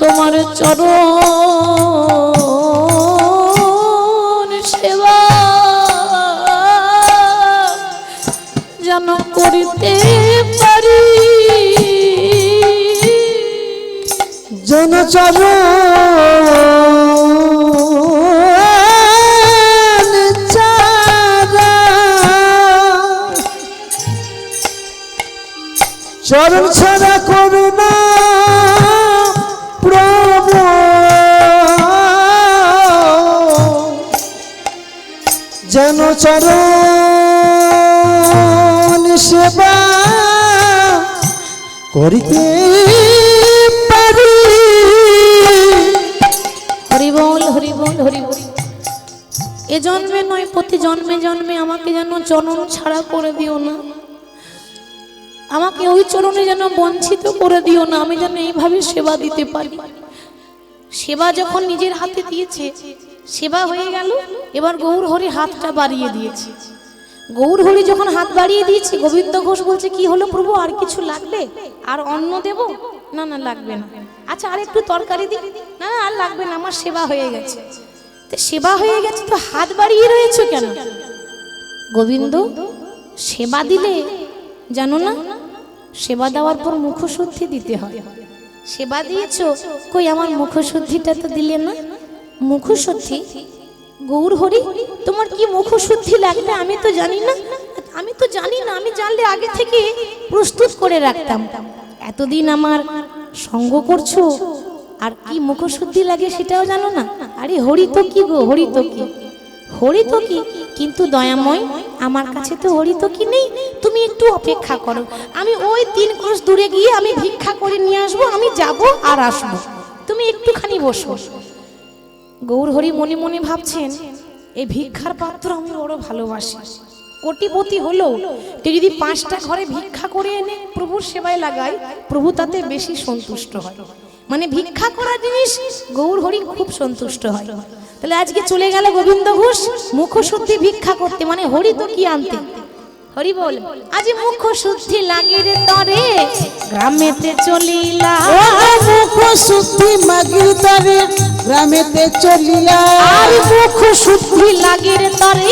A: তোমার চরণ সেবা যেন করিতে পারি।
C: চরণ ছাড়া করুণা প্রভু, যেন চরণ সেবা করিতে পারি।
A: হরি বল হরি বল হরি বল। এ জন্মে নয় প্রতি জন্মে জন্মে আমাকে যেন চরণ ছাড়া করে দিও না, আমাকে ওই চরণে যেন বঞ্চিত করে দিও না, আমি যেন এইভাবে সেবা দিতে পারি। সেবা যখন নিজের হাতে দিয়েছে, সেবা হয়ে গেল, এবার গৌর হরি হাতটা বাড়িয়ে দিয়েছে। গৌর হরি যখন হাত বাড়িয়ে দিয়েছে, গোবিন্দ ঘোষ বলছে কি হলো প্রভু, আর কিছু লাগবে? আর অন্ন দেব? না না লাগবে না। আচ্ছা আর একটু তরকারি দিই? না না আর লাগবে না, আমার সেবা হয়ে গেছে। তো সেবা হয়ে গেছে তো হাত বাড়িয়ে রয়েছে কেন? গোবিন্দ সেবা দিলে জানো না, সেবা দেওয়ার পর মুখশুদ্ধি দিতে হয়। সেবা দিয়েছো, কই আমার মুখশুদ্ধিটা তো দিলে না। মুখশুদ্ধি? গৌর হরি তোমার কি মুখশুদ্ধি লাগবে আমি তো জানি না। আমি তো জানি না, আমি জানলে আগে থেকে প্রস্তুত করে রাখতাম। এতদিন আমার সঙ্গ করছো আর কি মুখশুদ্ধি লাগে সেটাও জানো না। আরে হরি তো কি গো, হরি তো কি, হরি তো কি, কিন্তু দয়াময় আমার কাছে তো হরি তো কি নেই। তুমি একটু অপেক্ষা করো, আমি ওই 3 ক্রোশ দূরে গিয়ে আমি ভিক্ষা করে নিয়ে আসবো, আমি যাব আর আসবো, তুমি একটুখানি বসো। গৌর হরি মনে মনে ভাবছেন এই ভিক্ষার পাত্র আমি বড় ভালোবাসি। কোটিপতি হলো কেউ যদি 5টা ঘরে ভিক্ষা করে এনে প্রভুর সেবায় লাগায়, প্রভু তাতে বেশি সন্তুষ্ট হয়। মানে ভিক্ষা করা জিনিস গৌর হরি খুব সন্তুষ্ট হয়। তাহলে আজকে চলে গেল গোবিন্দ ঘোষ মুখশুদ্ধি ভিক্ষা করতে, মানে হরি তো কি আনতে। হরি বল আজ মুখশুদ্ধি লাগে রে তরে গ্রামেতে চলিলা,
B: মুখশুদ্ধি মাগির তরে গ্রামেতে চলিলা।
A: আর মুখশুদ্ধি লাগে রে তরে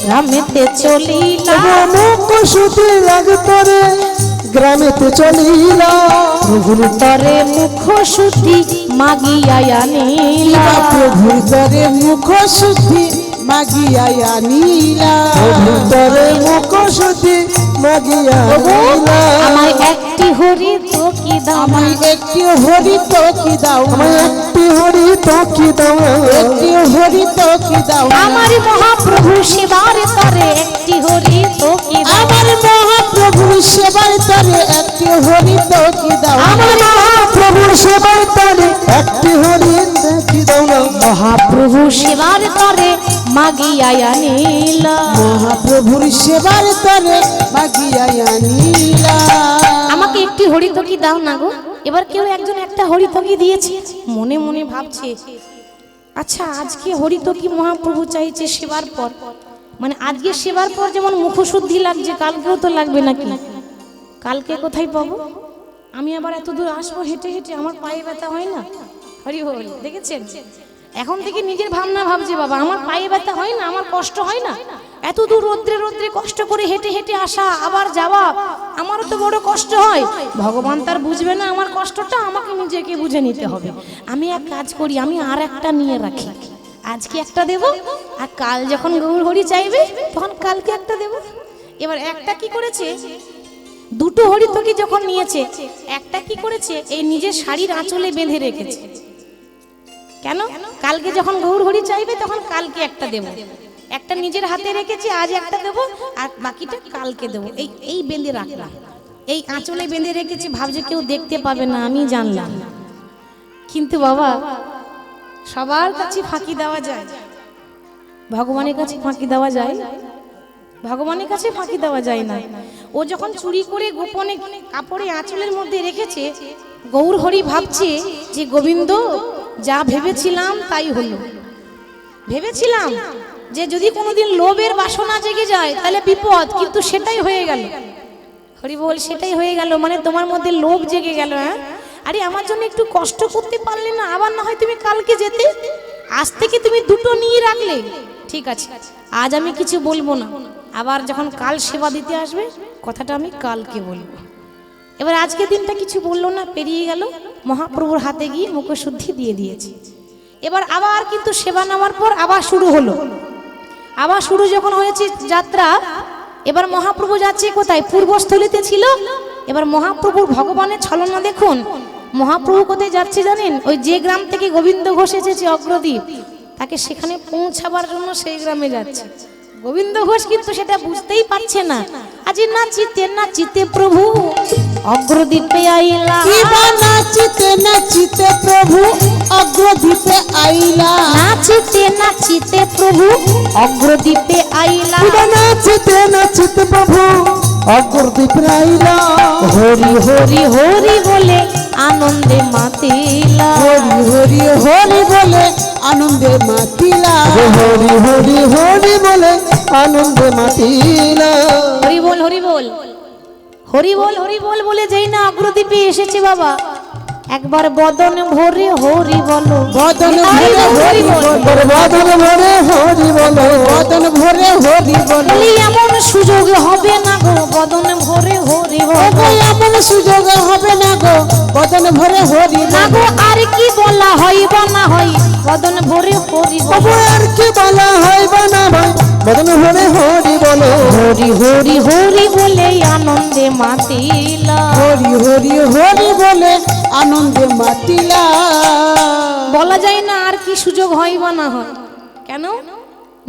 A: গ্রামেতে চলিলা,
C: মুখশুদ্ধি লাগে তরে গ্রামেতে চলিলা।
A: প্রভুর তরে মুখশুদ্ধি মাগিয়া আনিলা,
B: প্রভুর তরে মুখশুদ্ধি মাগিয়া আনিলা।
C: প্রভুর তরে মুখশুদ্ধি মাগিয়া আনিলা।
A: আমায় একটি হরি তো কি দাও,
B: আমায় একটি হরি তো কি দাও,
C: আমায় একটি হরি তো কি দাও,
B: একটি হরি তো কি দাও।
A: আমার মহাপ্রভু সেবার তরে একটি হরি তো কি দাও,
B: আমার মহাপ্রভুর সেবার তরে একটি হরি তো কি দাও।
C: আমার মহাপ্রভুর সেবার তরে একটি হরি তো কি দাও না।
A: মহাপ্রভু সেবার তরে মাগিয়া আনিলা,
B: মহাপ্রভুর সেবার তরে মাগিয়া আনিলা।
A: আমাকে একটি হরিতকি দাও না গো। এবার কেউ একজন একটা হরিতকি দিয়েছে, মনে মনে ভাবছে আচ্ছা আজকে হরিতকি মহাপ্রভু চাইছে সেবার পর, মানে আজকে সেবার পর যেমন মুখশুদ্ধি লাগছে কালকেও তো লাগবে নাকি। কালকে কোথায় পাবো? আমি আবার এত দূর আসবো হেঁটে হেঁটে, আমার পায়ে ব্যথা হয় না? হরি হরি দেখেছেন, এখন থেকে নিজের ভাবনা ভাবছে বাবা আমার পায়ে ব্যথা হয় না, আমার কষ্ট হয় না, এত দূর রোদ্রে রোদ্রে কষ্ট করে হেঁটে হেঁটে আসা আবার যাওয়া, আমারও তো বড় কষ্ট হয়। ভগবান তার বুঝবে না আমার কষ্টটা, আমাকে নিজেকে বুঝে নিতে হবে। আমি এক কাজ করি, আমি আর একটা নিয়ে রাখি, আজকে একটা দেব আর কাল যখন গৌর হরি চাইবে তখন কালকে একটা দেব। এবার একটা কি করেছে, দুটো হরিতকি যখন নিয়েছে, একটা কি করেছে এই নিজের শাড়ির আঁচলে বেঁধে রেখেছে। কেন? কালকে যখন গৌর হরি চাইবে তখন কালকে একটা দেব, একটা নিজের হাতে রেখেছি আজ একটা দেব আর বাকিটা কালকে দেব, এই বেঁধে রাখলাম, এই আঁচলে বেঁধে রেখেছি, ভাবছে কেউ দেখতে পাবে না, আমি জানলাম। কিন্তু বাবা সবার কাছে ফাঁকি দেওয়া যায়, ভগবানের কাছে ফাঁকি দেওয়া যায়? ভগবানের কাছে ফাঁকি দেওয়া যায় না। ও যখন চুরি করে গোপনে কাপড়ে আঁচলের মধ্যে রেখেছে, গৌর হরি ভাবছে যে গোবিন্দ যা ভেবেছিলাম তাই হলো। ভেবেছিলাম যে যদি কোনোদিন লোভের বাসনা জেগে যায় তাহলে বিপদ, কিন্তু সেটাই হয়ে গেল। হরি বল সেটাই হয়ে গেল, মানে তোমার মধ্যে লোভ জেগে গেল। হ্যাঁ আরে আমার জন্য একটু কষ্ট করতে পারলে না, আবার না হয় তুমি কালকে যেতে, আজ থেকে তুমি দুটো নিয়ে রাখলে। ঠিক আছে, আজ আমি কিছু বলবো না, আবার যখন কাল সেবা দিতে আসবে কথাটা আমি কালকে বলবো। এবার আজকে দিনটা কিছু বললো না, পেরিয়ে গেল, মহাপ্রভুর হাতে গিয়ে মুখশুদ্ধি দিয়ে দিয়েছে। এবার আবার কিন্তু সেবা নেওয়ার পর আবার শুরু হলো, আবার শুরু যখন হয়েছে যাত্রা, এবার মহাপ্রভু যাচ্ছে কোথায়? পূর্বস্থলীতে ছিল। এবার মহাপ্রভুর ভগবানের ছলনা দেখুন, মহাপ্রভু কোথায় যাচ্ছে জানেন? ওই যে গ্রাম থেকে গোবিন্দ ঘোষ এসেছে অগ্রদ্বীপ, তাকে সেখানে পৌঁছাবার জন্য সেই গ্রামে যাচ্ছে। গোবিন্দ ঘোষ কিন্তু সেটা বুঝতেই পারছে না। আজ নাচিতে প্রভু অগ্রদ্বীপে আইলা,
B: নাচিতে প্রভু অগ্রদ্বীপে আইলা,
A: নাচিতে প্রভু অগ্রদ্বীপে আইলা,
C: নাচিতে প্রভু অগ্রদ্বীপে আইলা,
A: হরি হরি হরি বলে আনন্দে মাতিলা,
B: হরি হরি হরি বলে আনন্দে মাতিলা,
C: হরি হরি হরি বলে আনন্দে মাতিলা।
A: হরি বল হরি বল হরি বল হরি বল বলে যেই না অগ্রদ্বীপে এসেছে বাবা, একবার বদন ভরে হরি বলো,
B: বদন ভরে হরি বলো,
C: বদন ভরে হরি বলো,
B: বদন ভরে হরি বলো,
A: বলি এমন সুযোগ হবে না গো, বদন ভরে হরি বলো,
B: এমন সুযোগ হবে না গো, বদন ভরে হরি
A: না
B: বলো,
A: গো আর কি বলা হয় বা না হয়, বদন ভরে হরি বলো,
C: আর কি বলা হয় বা না হয়, বদন ভরে হরি বলো,
A: হরি হরি হরি বলে আনন্দে মাতিলা,
B: হরি হরি হরি বলে আনন্দে মাতিলা।
A: বলা যায় না আর কি সুযোগ হয় বা না হয়। কেন?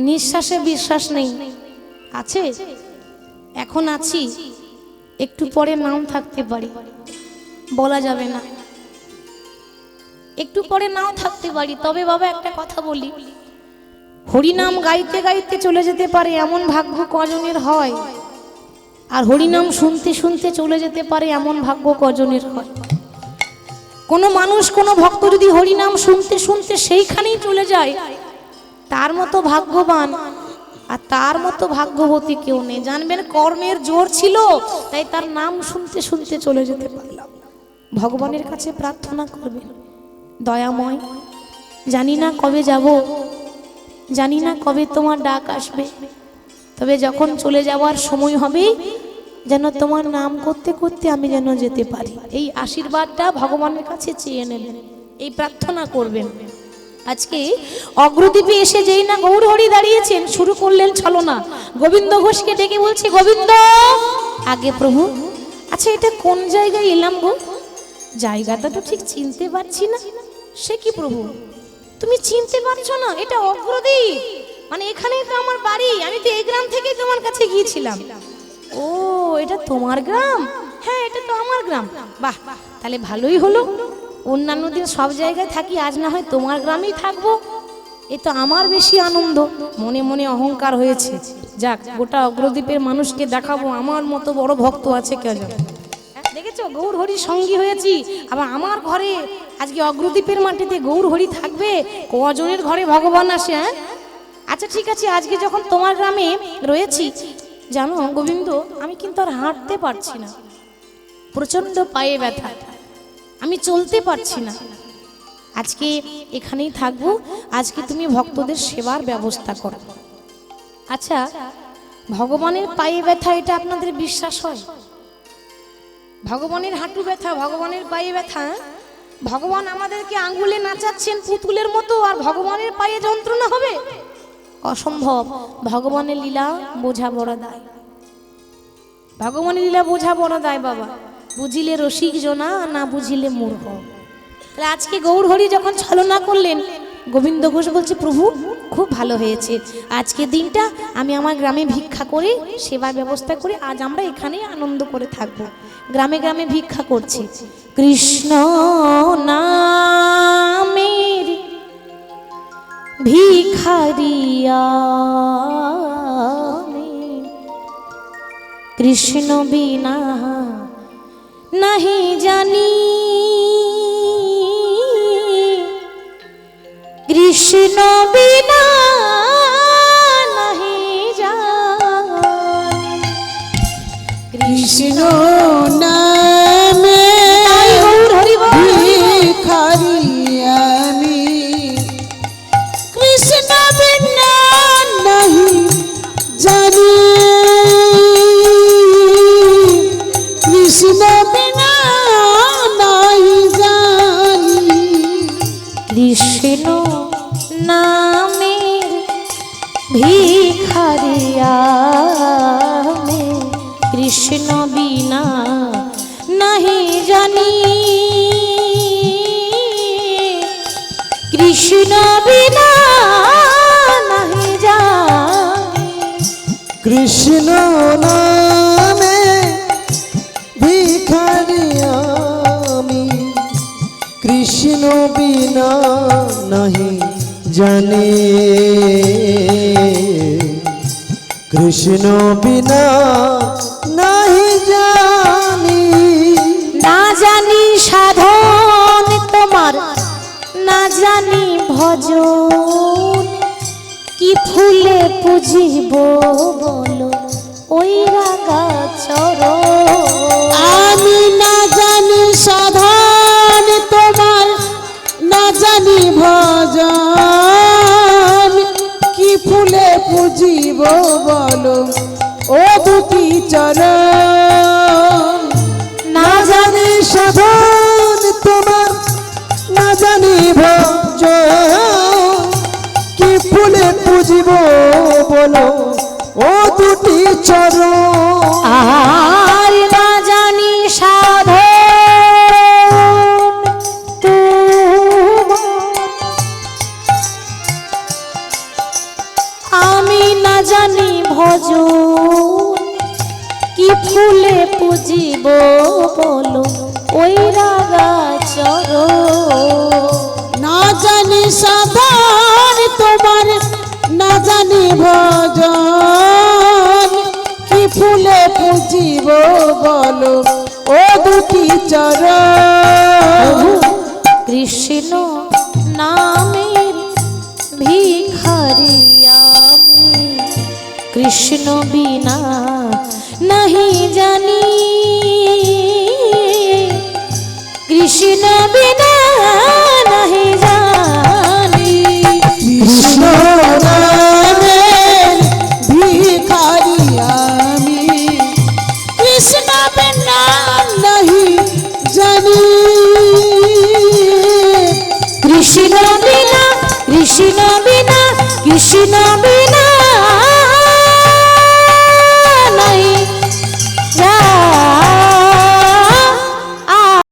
A: নিঃশ্বাসে বিশ্বাস নেই, আছে? এখন আছি, একটু পরে নাম থাকতে পারি, বলা যাবে না, একটু পরে নাও থাকতে পারি। তবে বাবা একটা কথা বলি, হরিনাম গাইতে গাইতে চলে যেতে পারে এমন ভাগ্য কজনের হয়, আর হরিনাম শুনতে শুনতে চলে যেতে পারে এমন ভাগ্য কজনের হয়। কোনো মানুষ, কোনো ভক্ত যদি হরিনাম শুনতে শুনতে সেইখানেই চলে যায়, তার মতো ভাগ্যবান আর তার মতো ভাগ্যবতী কেউ নেই। জানবেন, কর্মের জোর ছিল, তাই তার নাম শুনতে শুনতে চলে যেতে পারলাম। ভগবানের কাছে প্রার্থনা করবেন, দয়াময়, জানি না কবে যাব, জানি না কবে তোমার ডাক আসবে, তবে যখন চলে যাওয়ার সময় হবে যেন তোমার নাম করতে করতে আমি যেন যেতে পারি। এই আশীর্বাদটা ভগবানের কাছে চেয়ে নেবেন, এই প্রার্থনা করবেন। আজকে অগ্রদ্বীপে এসে যেই না গৌর হরি দাঁড়িয়েছেন, শুরু করলেন ছলনা। গোবিন্দ ঘোষকে ডেকে বলছে, গোবিন্দ আগে প্রভু, আচ্ছা এটা কোন জায়গায় এলাম গো? জায়গাটা তো ঠিক চিনতে পারছি না। সে কি প্রভু, তুমি চিনতে পারছো না? এটা অগ্রদ্বীপ, মানে এখানেই তো আমার বাড়ি, আমি তো এই গ্রাম থেকেই তোমার কাছে গিয়েছিলাম। ও এটা তোমার গ্রাম? হ্যাঁ এটা তো আমার গ্রাম। বাহ, তাহলে ভালোই হলো, অন্যান্য দিন সব জায়গায় থাকি, আজ না হয় তোমার গ্রামেই থাকবো, এ তো আমার বেশি আনন্দ। মনে মনে অহংকার হয়েছে, যাক গোটা অগ্রদ্বীপের মানুষকে দেখাবো আমার মতো বড় ভক্ত আছে কে জানে। দেখেছো, গৌর হরির সঙ্গী হয়েছি, আবার আমার ঘরে আজকে অগ্রদ্বীপের মাটিতে গৌর হরি থাকবে, কজনের ঘরে ভগবান আসে। হ্যাঁ আচ্ছা ঠিক আছে, আজকে যখন তোমার গ্রামে রয়েছি, জানো গোবিন্দ আমি কিন্তু আর হাঁটতে পারছি না, প্রচন্ড পায়ে ব্যথা, আমি চলতে পারছি না, আজকে এখানেই থাকবো, আজকে তুমি ভক্তদের সেবার ব্যবস্থা করো। আচ্ছা ভগবানের পায়ে ব্যথা, এটা আপনাদের বিশ্বাস হয়? ভগবানের হাঁটু ব্যথা, ভগবানের পায়ে ব্যথা, ভগবান আমাদেরকে আঙ্গুলে নাচাচ্ছেন পুতুলের মতো, আর ভগবানের পায়ে যন্ত্রণা হবে? অসম্ভব। ভগবানের লীলা বোঝা বড় দায়, ভগবানের লীলা বোঝা বড় দায় বাবা, বুঝিলে রসিক জনা, না বুঝিলে মূর্খ। তাহলে আজকে গৌর হরি যখন ছলনা করলেন, গোবিন্দ ঘোষ বলছে প্রভু খুব ভালো হয়েছে, আজকে দিনটা আমি আমার গ্রামে ভিক্ষা করে সেবার ব্যবস্থা করে আজ আমরা এখানেই আনন্দ করে থাকবো। গ্রামে গ্রামে ভিক্ষা করছি, কৃষ্ণ নামের ভিখারিয়া, কৃষ্ণ বিনা নাহি জানি, কৃষ্ণ বিনা নাহি জানি,
B: কৃষ্ণ নামে
A: গৌর হরি বল, আমি কৃষ্ণ বিনা নাহি জানি, কৃষ্ণ বিনা নাহি জানি।
C: কৃষ্ণ নামে ভিখারি আমি, কৃষ্ণ বিনা নাহি জানি, কৃষ্ণ বিনা নাহি জানি।
A: না জানি সাধন তোমার, না জানি ভজন, কি ফুলে পুজিব বলো ওই রাগা চরণ।
B: আমি না জানি সাধন তোমার, না জানি ভজন, কি ফুলে পুজিব বলো ও দুটি চরণ।
C: না জানি সাধন তোমার, না জানি ভজন, কি ফুলে পুজিব বলো ও দুটি চরণ।
A: আর না জানি সাধন তোমার, আমি না জানি ভজন, কি ফুলে পুজিব বলো ওই রাগা চরণ।
B: না জানি সাধন তোমার, না জানি ভজন, কি ফুলে পুজিব বলো ও দুটি চরণ।
A: কৃষ্ণ নামের ভিখারি আমি, কৃষ্ণ বিনা নাহি জানি, কৃষ্ণ বিনা